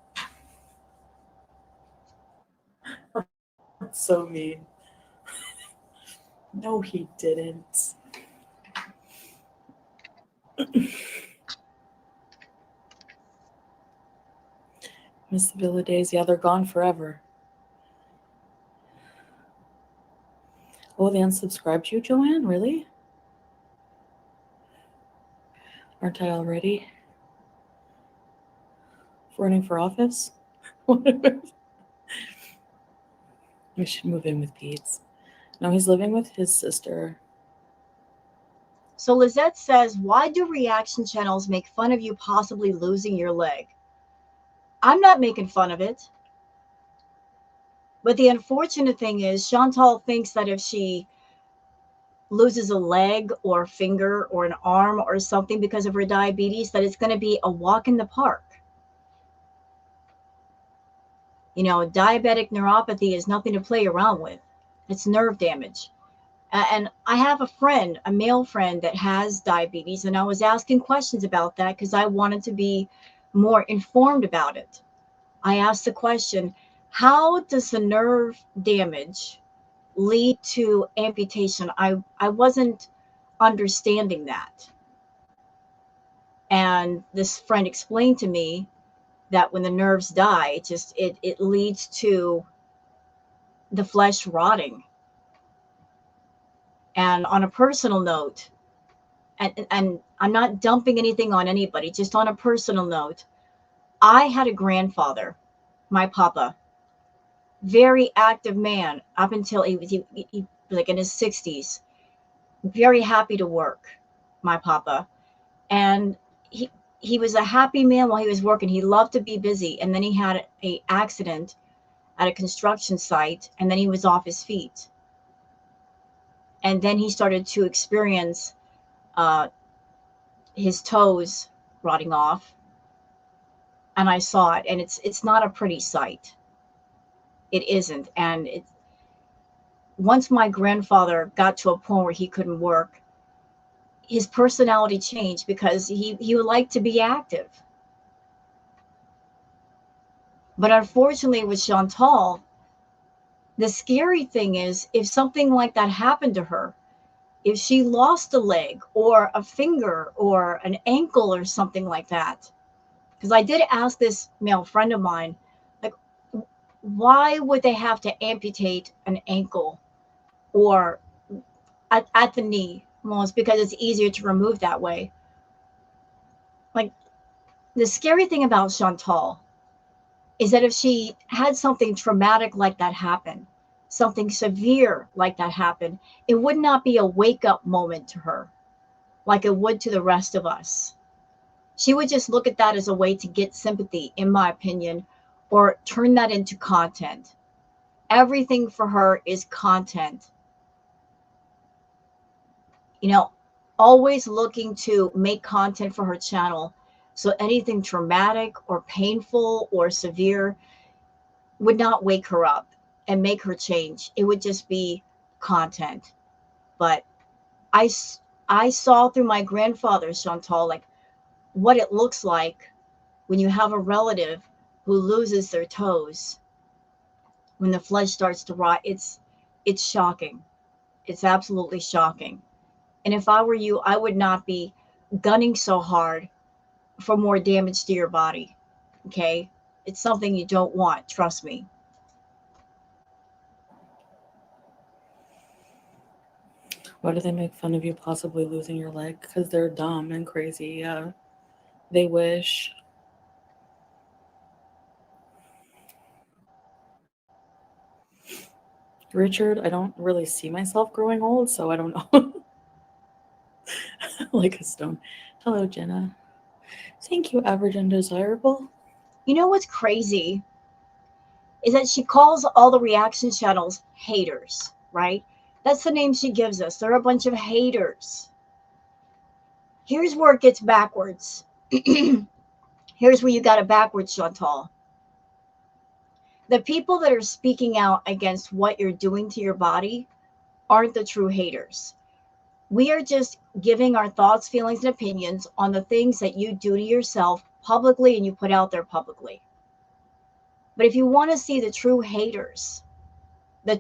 Speaker 2: That's so mean. No, he didn't. Miss the Villa days. Yeah, they're gone forever. Oh, they unsubscribed you, Joanne? Really? Aren't I already running for office? We should move in with Pete. No, he's living with his sister.
Speaker 1: So Lizette says, why do reaction channels make fun of you possibly losing your leg? I'm not making fun of it. But the unfortunate thing is, Chantal thinks that if she loses a leg or a finger or an arm or something because of her diabetes, that it's going to be a walk in the park. You know, diabetic neuropathy is nothing to play around with. It's nerve damage. And I have a friend, a male friend that has diabetes, and I was asking questions about that because I wanted to be more informed about it. I asked the question, how does the nerve damage lead to amputation? I wasn't understanding that. And this friend explained to me that when the nerves die, it leads to the flesh rotting. And on a personal note, and I'm not dumping anything on anybody, just on a personal note, I had a grandfather, my papa, very active man up until he was like in his 60s, very happy to work, my papa. And he was a happy man while he was working. He loved to be busy. And then he had a accident at a construction site, and then he was off his feet. And then he started to experience his toes rotting off. And I saw it, and it's not a pretty sight. It isn't. And once my grandfather got to a point where he couldn't work, his personality changed because he would like to be active. But unfortunately with Chantal, the scary thing is if something like that happened to her, if she lost a leg or a finger or an ankle or something like that, because I did ask this male friend of mine, like, why would they have to amputate an ankle or at the knee? Well, it's because it's easier to remove that way. Like, the scary thing about Chantal is that if she had something traumatic like that happen, something severe like that happen, it would not be a wake up moment to her like it would to the rest of us. She would just look at that as a way to get sympathy, in my opinion, or turn that into content. Everything for her is content. You know, always looking to make content for her channel. So anything traumatic or painful or severe would not wake her up and make her change. It would just be content. But I, I saw through my grandfather, Chantal, like what it looks like when you have a relative who loses their toes, when the flesh starts to rot. It's shocking. It's absolutely shocking. And if I were you, I would not be gunning so hard for more damage to your body. Okay? It's something you don't want, trust me.
Speaker 2: Why do they make fun of you possibly losing your leg? Because they're dumb and crazy. Yeah. They wish. Richard, I don't really see myself growing old, so I don't know. Like a stone. Hello, Jenna. Thank you, average and desirable.
Speaker 1: You know what's crazy is that she calls all the reaction channels haters, right? That's the name she gives us. They're a bunch of haters. Here's where it gets backwards. Here's where you got it backwards, Chantal. The people that are speaking out against what you're doing to your body aren't the true haters. We are just giving our thoughts, feelings, and opinions on the things that you do to yourself publicly and you put out there publicly. But if you want to see the true haters, they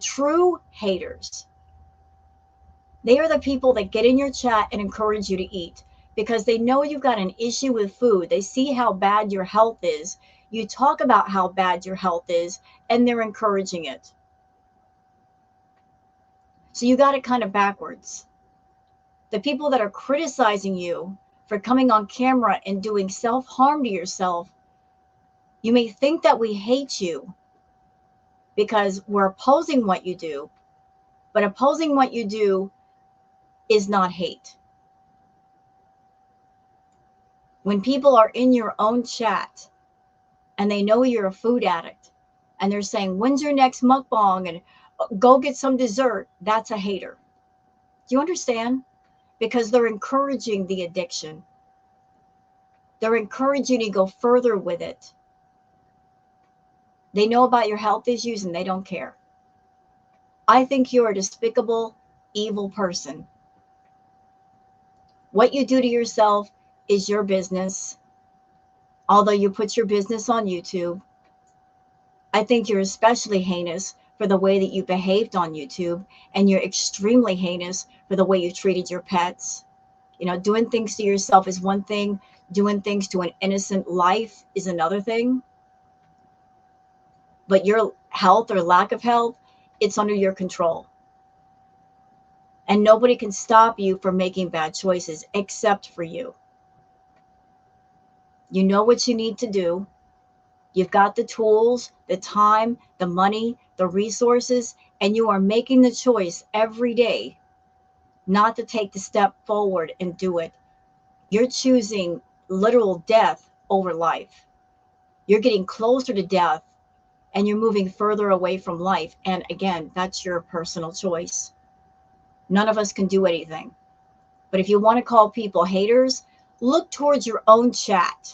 Speaker 1: are the people that get in your chat and encourage you to eat because they know you've got an issue with food. They see how bad your health is. You talk about how bad your health is, and they're encouraging it. So you got it kind of backwards. The people that are criticizing you for coming on camera and doing self-harm to yourself, you may think that we hate you because we're opposing what you do, but opposing what you do is not hate. When people are in your own chat and they know you're a food addict and they're saying, when's your next mukbang and go get some dessert, that's a hater. Do you understand? Because they're encouraging the addiction. They're encouraging you to go further with it. They know about your health issues and they don't care. I think you're a despicable, evil person. What you do to yourself is your business. Although you put your business on YouTube, I think you're especially heinous for the way that you behaved on YouTube, and you're extremely heinous for the way you treated your pets. You know, doing things to yourself is one thing, doing things to an innocent life is another thing. But your health or lack of health, it's under your control. And nobody can stop you from making bad choices except for you. You know what you need to do. You've got the tools, the time, the money, the resources, and you are making the choice every day not to take the step forward and do it. You're choosing literal death over life. You're getting closer to death and you're moving further away from life. And again, that's your personal choice. None of us can do anything. But if you want to call people haters, look towards your own chat.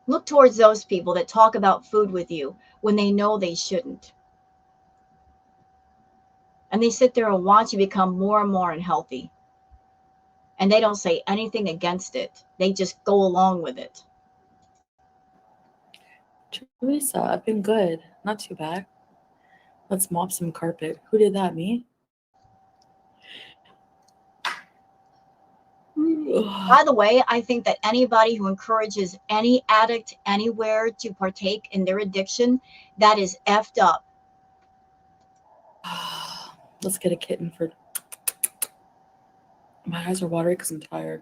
Speaker 1: Look towards those people that talk about food with you when they know they shouldn't. And they sit there and watch you become more and more unhealthy. And they don't say anything against it. They just go along with it.
Speaker 2: Teresa, I've been good. Not too bad. Let's mop some carpet. Who did that? Me?
Speaker 1: By the way, I think that anybody who encourages any addict anywhere to partake in their addiction, that is effed up.
Speaker 2: Let's get a kitten for. My eyes are watery because I'm tired.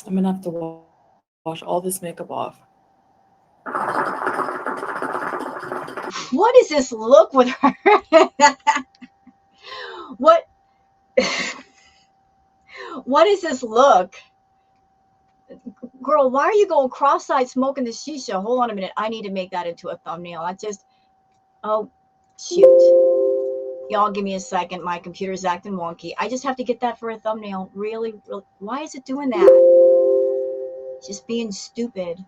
Speaker 2: I'm gonna have to wash all this makeup off.
Speaker 1: What is this look with her? What? What is this look? Girl, why are you going cross-eyed smoking the shisha? Hold on a minute. I need to make that into a thumbnail. Oh, shoot. Y'all give me a second. My computer's acting wonky. I just have to get that for a thumbnail. Really? Why is it doing that? Just being stupid.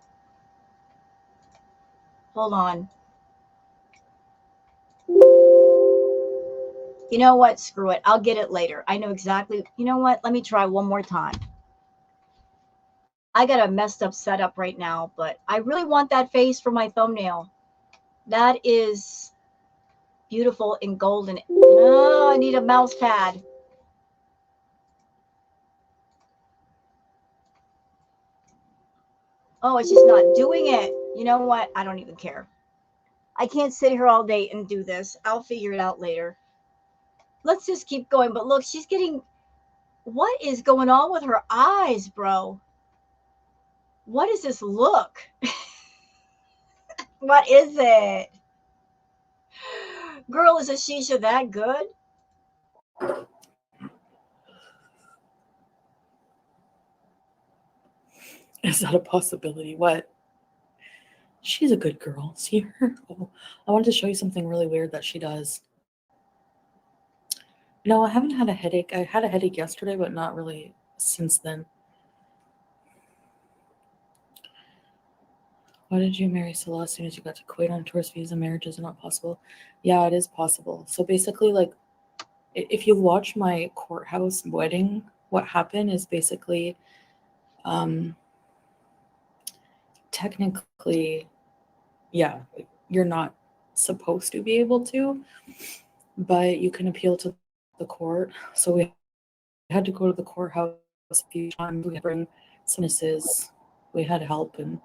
Speaker 1: Hold on. You know what? Screw it. I'll get it later. I know exactly. You know what? Let me try one more time. I got a messed up setup right now, but I really want that face for my thumbnail. That is beautiful and golden. Oh, I need a mouse pad. Oh, it's just not doing it. You know what? I don't even care. I can't sit here all day and do this. I'll figure it out later. Let's just keep going. But look, she's getting. What is going on with her eyes, bro? What is this look? What is it? Girl, is a shisha that good?
Speaker 2: Is that a possibility? What? She's a good girl. See her? Oh, I wanted to show you something really weird that she does. No, I haven't had a headache. I had a headache yesterday, but not really since then. Why did you marry Salah as soon as you got to Kuwait on tourist visa? Marriage is not possible. Yeah, it is possible. So basically, like, if you watch my courthouse wedding, what happened is basically, technically, yeah, you're not supposed to be able to, but you can appeal to the court. So we had to go to the courthouse a few times. We had to bring witnesses. We had help and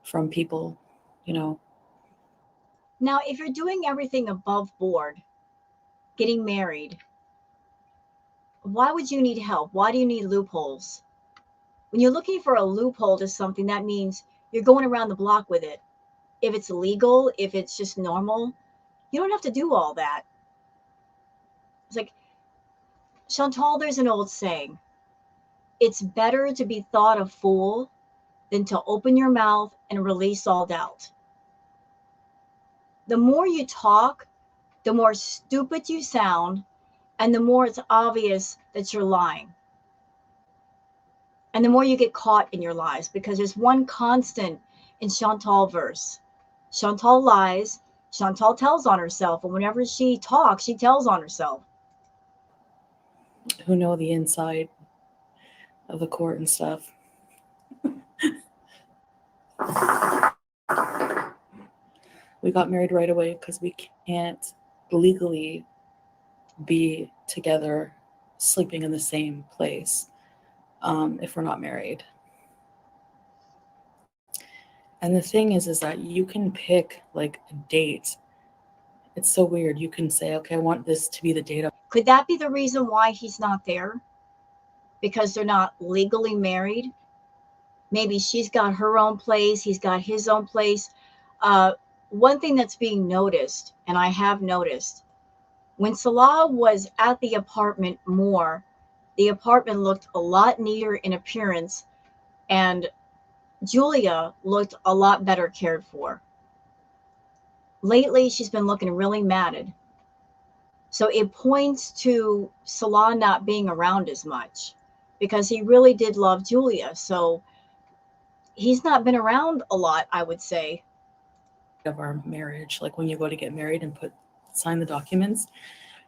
Speaker 2: from people, you know.
Speaker 1: Now, if you're doing everything above board, getting married, why would you need help? Why do you need loopholes? When you're looking for a loophole to something, that means you're going around the block with it. If it's legal, if it's just normal, you don't have to do all that. It's like, Chantal, there's an old saying, it's better to be thought a fool than to open your mouth and release all doubt. The more you talk, the more stupid you sound, and the more it's obvious that you're lying. And the more you get caught in your lies, because there's one constant in Chantal verse. Chantal lies, Chantal tells on herself, and whenever she talks, she tells on herself.
Speaker 2: Who know the inside of the court and stuff. We got married right away because we can't legally be together sleeping in the same place if we're not married. And the thing is that you can pick like a date. It's so weird. You can say, okay, I want this to be the date.
Speaker 1: Could that be the reason why he's not there? Because they're not legally married? Maybe she's got her own place, he's got his own place. One thing that's being noticed, and I have noticed, when Salah was at the apartment more, the apartment looked a lot neater in appearance, and Julia looked a lot better cared for. Lately, she's been looking really matted. So it points to Salon not being around as much because he really did love Julia. So he's not been around a lot, I would say.
Speaker 2: Of our marriage, like when you go to get married and sign the documents,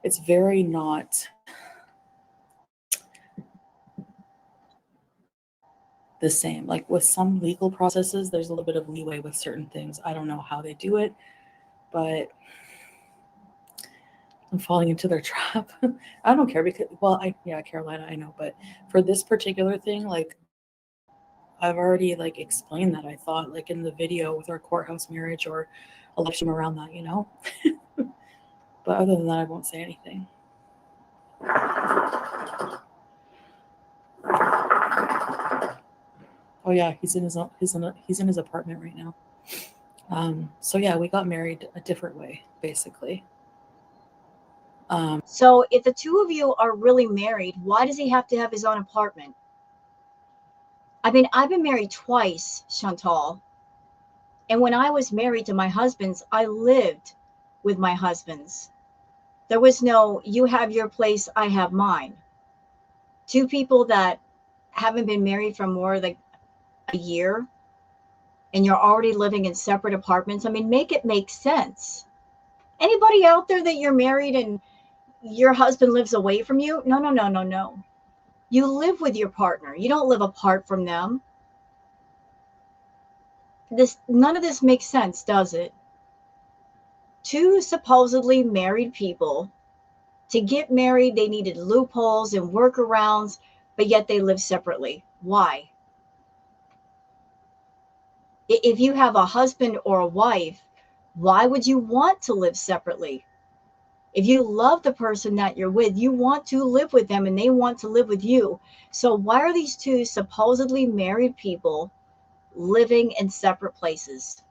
Speaker 2: it's very not the same. Like with some legal processes, there's a little bit of leeway with certain things. I don't know how they do it, but I'm falling into their trap. I don't care because, well, Carolina, I know, but for this particular thing, like I've already like explained that. I thought like in the video with our courthouse marriage or election around that, you know. But other than that, I won't say anything. Oh yeah, he's in his apartment right now. So yeah, we got married a different way, basically.
Speaker 1: So if the two of you are really married, why does he have to have his own apartment? I mean, I've been married twice, Chantal. And when I was married to my husband's, I lived with my husband's. There was no, you have your place, I have mine. Two people that haven't been married for more than a year and you're already living in separate apartments. I mean, make it make sense. Anybody out there that you're married and your husband lives away from you? No, no, no, no, no. You live with your partner. You don't live apart from them. None of this makes sense, does it? Two supposedly married people, to get married, they needed loopholes and workarounds, but yet they live separately. Why? If you have a husband or a wife, why would you want to live separately? If you love the person that you're with, you want to live with them and they want to live with you. So why are these two supposedly married people living in separate places?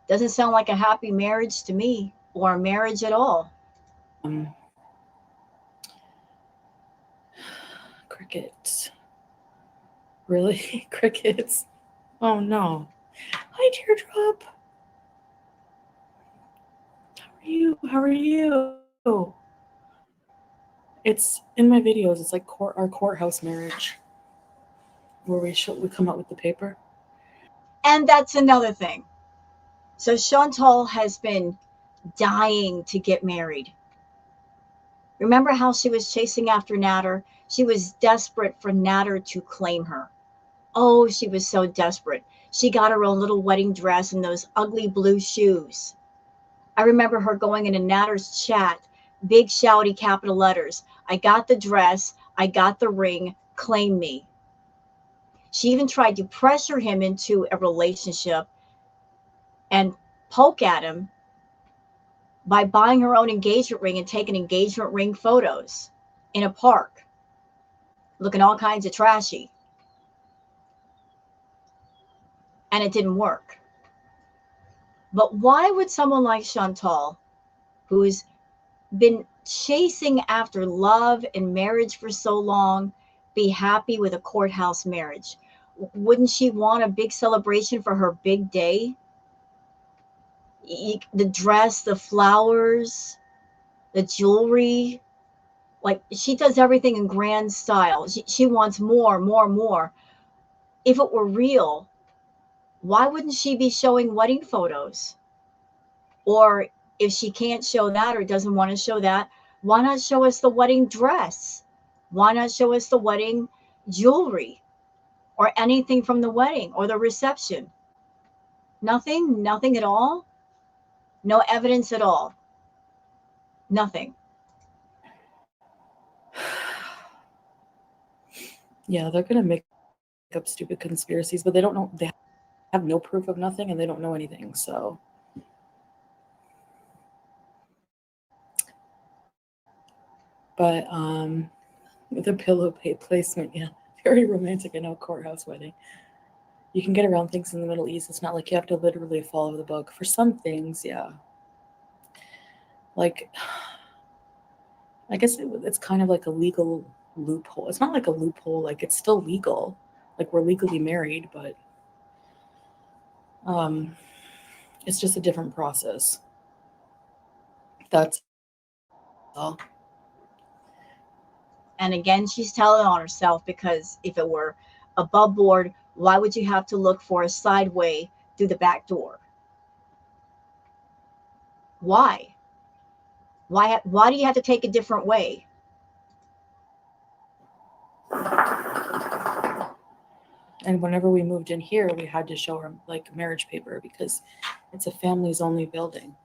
Speaker 1: Doesn't sound like a happy marriage to me, or a marriage at all.
Speaker 2: Crickets. Really? Crickets? Oh no. Hi, Teardrop. How are you? How are you? It's in my videos. It's like our courthouse marriage, where we come out with the paper.
Speaker 1: And that's another thing. So Chantal has been dying to get married. Remember how she was chasing after Natter? She was desperate for Natter to claim her. Oh, she was so desperate. She got her own little wedding dress and those ugly blue shoes. I remember her going into Natter's chat, big shouty capital letters. I got the dress, I got the ring, claim me. She even tried to pressure him into a relationship and poke at him by buying her own engagement ring and taking engagement ring photos in a park, looking all kinds of trashy. And it didn't work. But why would someone like Chantal, who's been chasing after love and marriage for so long, be happy with a courthouse marriage? Wouldn't she want a big celebration for her big day? The dress, the flowers, the jewelry. Like, she does everything in grand style. She wants more, more, more. If it were real, why wouldn't she be showing wedding photos? Or if she can't show that or doesn't want to show that, why not show us the wedding dress? Why not show us the wedding jewelry or anything from the wedding or the reception? Nothing, nothing at all. No evidence at all. Nothing.
Speaker 2: Yeah, they're gonna make up stupid conspiracies, but they don't know. They have no proof of nothing, and they don't know anything. So, but the pillow placement, yeah, very romantic. I know, courthouse wedding. You can get around things in the Middle East. It's not like you have to literally follow the book. For some things, yeah. Like, I guess it's kind of like a legal loophole. It's not like a loophole. Like, it's still legal. Like, we're legally married, but It's just a different process. That's all.
Speaker 1: And again, she's telling on herself, because if it were above board, why would you have to look for a side way through the back door? Why? Why do you have to take a different way?
Speaker 2: And whenever we moved in here, we had to show her like marriage paper because it's a families only building.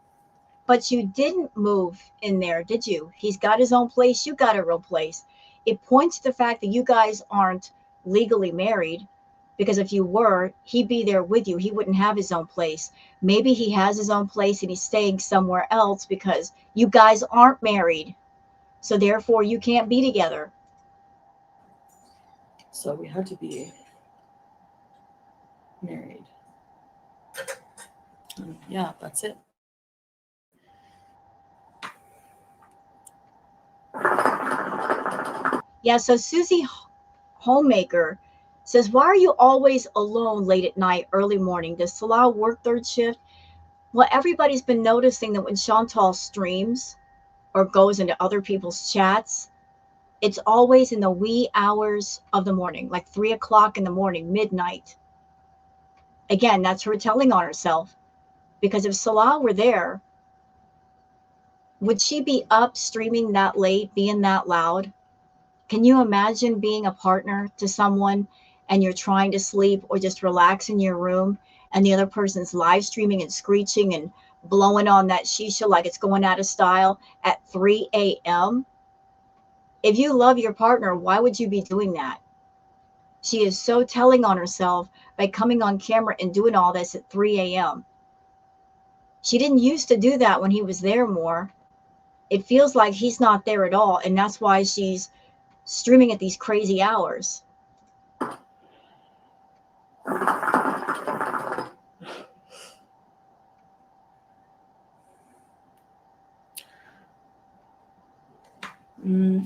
Speaker 1: But you didn't move in there, did you? He's got his own place, you got a real place. It points to the fact that you guys aren't legally married, because if you were, he'd be there with you. He wouldn't have his own place. Maybe he has his own place and he's staying somewhere else because you guys aren't married. So therefore, you can't be together.
Speaker 2: So we had to be married. And yeah, that's it.
Speaker 1: Yeah, so Susie Homemaker says, why are you always alone late at night, early morning? Does Salah work third shift? Well, everybody's been noticing that when Chantal streams or goes into other people's chats, it's always in the wee hours of the morning, like 3 o'clock in the morning, midnight. Again, that's her telling on herself. Because if Salah were there, would she be up streaming that late, being that loud? Can you imagine being a partner to someone and you're trying to sleep or just relax in your room, and the other person's live streaming and screeching and blowing on that shisha like it's going out of style at 3 a.m.? If you love your partner, why would you be doing that? She is so telling on herself by coming on camera and doing all this at 3 a.m. She didn't used to do that when he was there more. It feels like he's not there at all, and that's why she's streaming at these crazy hours.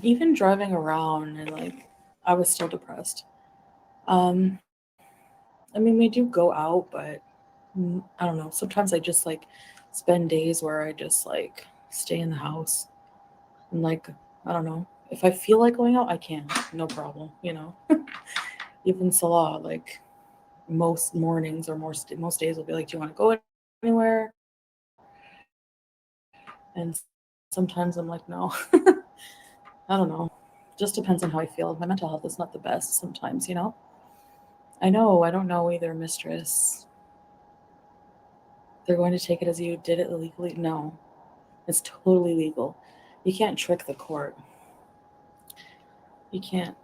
Speaker 2: Even driving around and like I was still depressed. I mean, we do go out, but I don't know. Sometimes I just like spend days where I just like stay in the house and like I don't know. If I feel like going out, I can, no problem. Even Salah, like most mornings or most days will be like, "Do you want to go anywhere?" And sometimes I'm like, "No." I don't know. Just depends on how I feel. My mental health is not the best sometimes. I know. I don't know either, mistress. They're going to take it as you did it illegally. No, it's totally legal. You can't trick the court. You can't.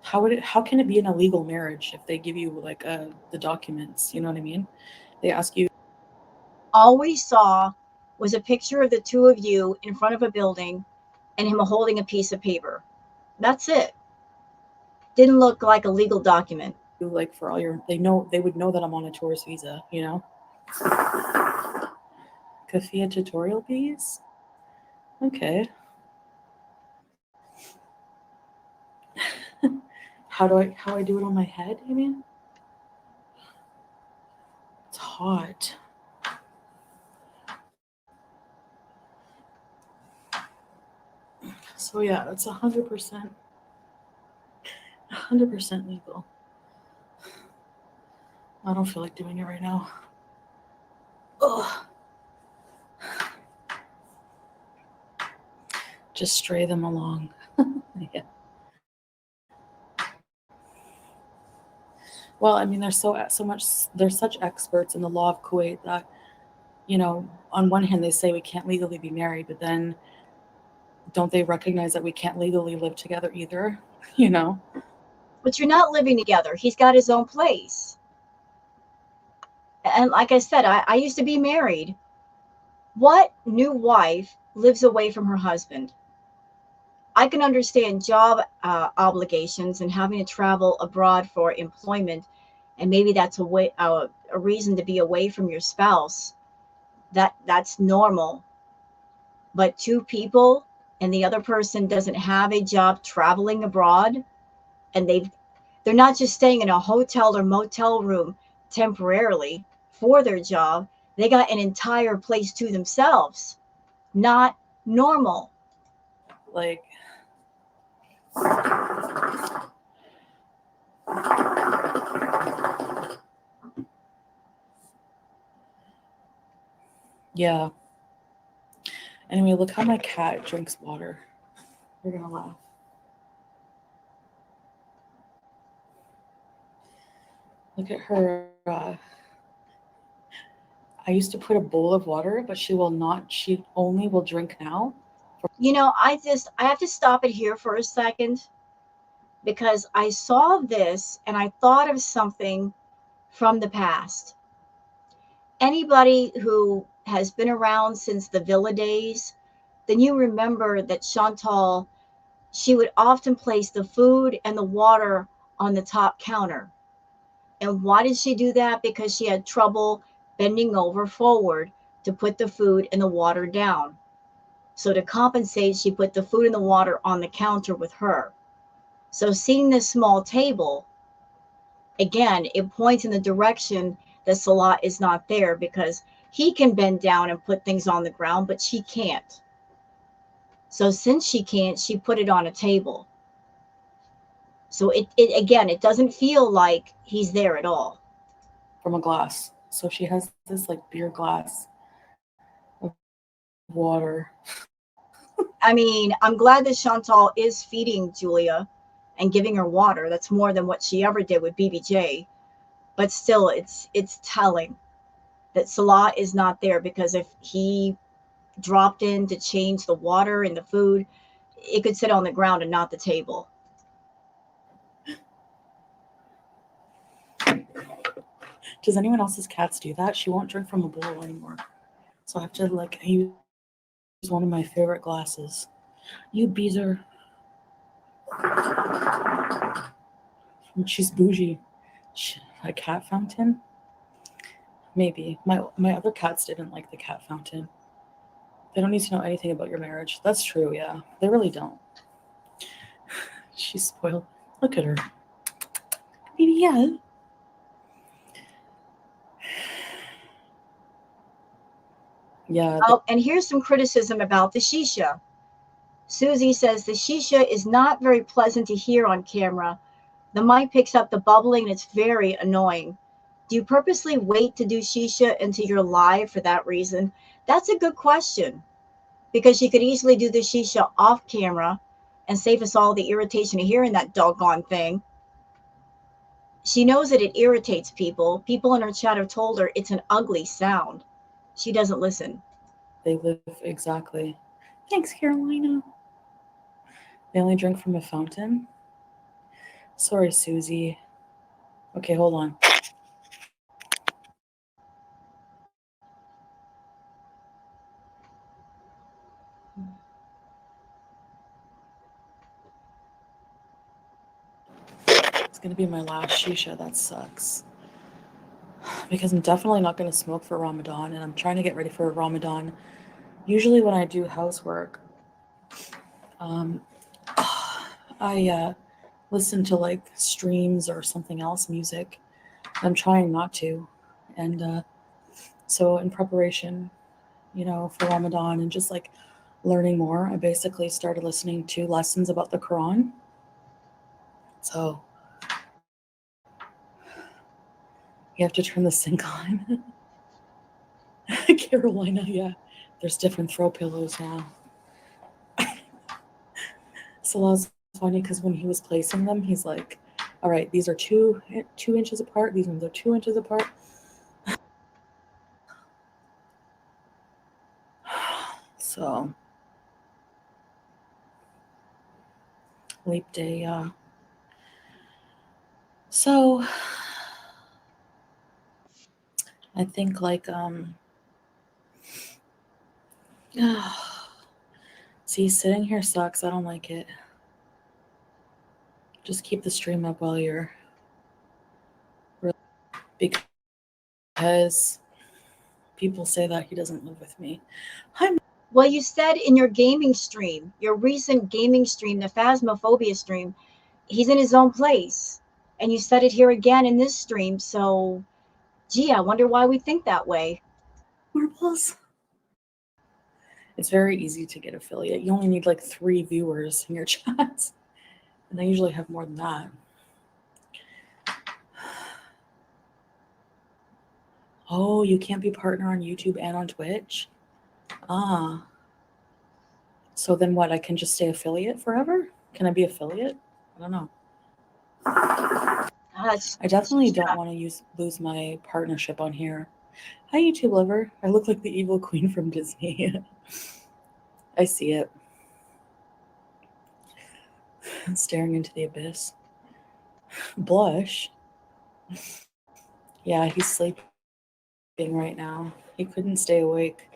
Speaker 2: How can it be an illegal marriage if they give you like the documents? You know what I mean? They ask you.
Speaker 1: All we saw was a picture of the two of you in front of a building and him holding a piece of paper. That's it. Didn't look like a legal document.
Speaker 2: Like for all your, they would know that I'm on a tourist visa. Kafia tutorial piece. Okay. How I do it on my head? You mean? It's hot. So yeah, it's 100%, 100% legal. I don't feel like doing it right now. Ugh. Just stray them along. Yeah. Well, I mean, they're such experts in the law of Kuwait that, on one hand they say we can't legally be married, but then don't they recognize that we can't legally live together either? You know?
Speaker 1: But you're not living together. He's got his own place. And like I said, I used to be married. What new wife lives away from her husband? I can understand job obligations and having to travel abroad for employment, and maybe that's a reason to be away from your spouse. That's normal. But two people and the other person doesn't have a job traveling abroad, and they're not just staying in a hotel or motel room temporarily. for their job. They got an entire place to themselves. Not normal.
Speaker 2: Like, yeah. Anyway, look how my cat drinks water. You're gonna laugh. Look at her. I used to put a bowl of water, but she will not. She only will drink now.
Speaker 1: You know, I have to stop it here for a second because I saw this and I thought of something from the past. Anybody who has been around since the Villa days, then you remember that Chantal, she would often place the food and the water on the top counter. And why did she do that? Because she had trouble bending over forward to put the food and the water down. So to compensate, she put the food and the water on the counter with her. So seeing this small table, again, it points in the direction that Salah is not there because he can bend down and put things on the ground, but she can't. So since she can't, she put it on a table. So it again, it doesn't feel like he's there at all.
Speaker 2: From a glass. So she has this like beer glass of water.
Speaker 1: I mean, I'm glad that Chantal is feeding Julia and giving her water. That's more than what she ever did with BBJ. But still, it's telling that Salah is not there because if he dropped in to change the water and the food, it could sit on the ground and not the table.
Speaker 2: Does anyone else's cats do that? She won't drink from a bowl anymore. So I have to like use one of my favorite glasses. You beezer. She's bougie. A cat fountain? Maybe. My other cats didn't like the cat fountain. They don't need to know anything about your marriage. That's true, yeah. They really don't. She's spoiled. Look at her. Baby, yeah. Yeah.
Speaker 1: Oh, and here's some criticism about the shisha. Susie says the shisha is not very pleasant to hear on camera. The mic picks up the bubbling and it's very annoying. Do you purposely wait to do shisha until you're live for that reason? That's a good question because you could easily do the shisha off camera and save us all the irritation of hearing that doggone thing. She knows that it irritates people. People in her chat have told her it's an ugly sound. She doesn't listen.
Speaker 2: They live exactly. Thanks, Carolina. They only drink from a fountain? Sorry, Susie. Okay, hold on. It's gonna be my last shisha. That sucks. Because I'm definitely not gonna smoke for Ramadan, and I'm trying to get ready for Ramadan. Usually, when I do housework, I listen to like streams or something else, music. I'm trying not to, and so in preparation, for Ramadan and just like learning more, I basically started listening to lessons about the Quran. So you have to turn the sink on. Carolina, yeah. There's different throw pillows now. Salah's funny because when he was placing them, he's like, all right, these are 2 inches apart. These ones are 2 inches apart. So, leap day, yeah. So, I think like, see, sitting here sucks. I don't like it. Just keep the stream up while you're, because people say that he doesn't live with me.
Speaker 1: Well, you said in your gaming stream, your recent gaming stream, the Phasmophobia stream, he's in his own place. And you said it here again in this stream. So Gee, I wonder why we think that way.
Speaker 2: Marbles. It's very easy to get affiliate. You only need like 3 viewers in your chats, and I usually have more than that. Oh, you can't be partner on YouTube and on Twitch? Ah. So then what? I can just stay affiliate forever? Can I be affiliate? I don't know.
Speaker 1: That's
Speaker 2: I definitely don't want to lose my partnership on here. Hi, YouTube lover. I look like the evil queen from Disney. I see it. Staring into the abyss. Blush. Yeah, he's sleeping right now. He couldn't stay awake.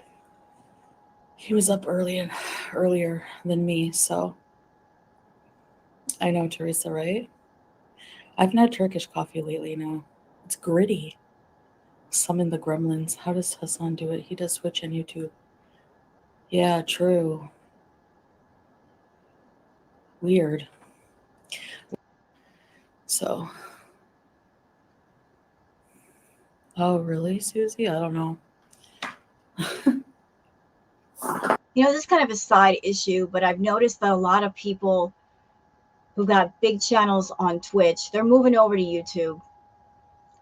Speaker 2: He was up earlier than me, so I know, Teresa, right? I haven't had Turkish coffee lately now. It's gritty. Summon the gremlins. How does Hassan do it? He does Twitch and YouTube. Yeah, true. Weird. So. Oh, really, Susie? I don't know.
Speaker 1: this is kind of a side issue, but I've noticed that a lot of people who got big channels on Twitch, they're moving over to YouTube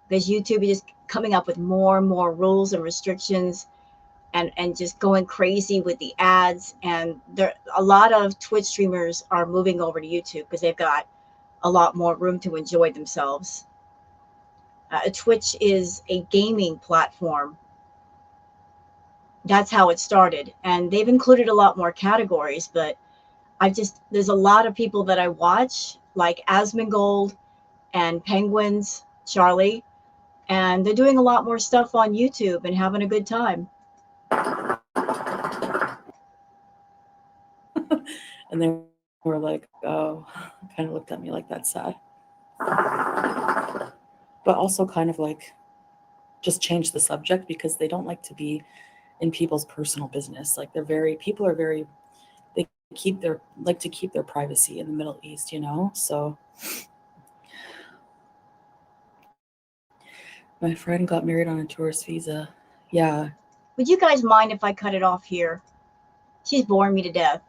Speaker 1: because YouTube is just coming up with more and more rules and restrictions and just going crazy with the ads. And there a lot of Twitch streamers are moving over to YouTube because they've got a lot more room to enjoy themselves. Twitch is a gaming platform. That's how it started. And they've included a lot more categories, but there's a lot of people that I watch, like Asmongold and Penguins, Charlie, and they're doing a lot more stuff on YouTube and having a good time.
Speaker 2: And they were like, oh, kind of looked at me like that's sad. But also kind of like just change the subject because they don't like to be in people's personal business. Like people are very, they like to keep their privacy in the Middle East, So my friend got married on a tourist visa. Yeah.
Speaker 1: Would you guys mind if I cut it off here? She's boring me to death.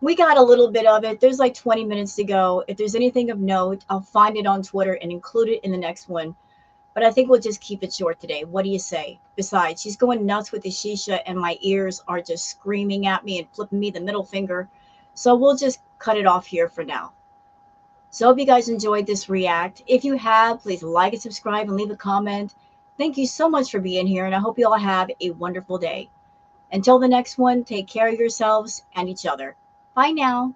Speaker 1: We got a little bit of it. There's like 20 minutes to go. If there's anything of note, I'll find it on Twitter and include it in the next one. But I think we'll just keep it short today. What do you say? Besides, she's going nuts with the shisha, and my ears are just screaming at me and flipping me the middle finger. So we'll just cut it off here for now. So I hope you guys enjoyed this react. If you have, please like and subscribe and leave a comment. Thank you so much for being here, and I hope you all have a wonderful day. Until the next one, take care of yourselves and each other. Bye now.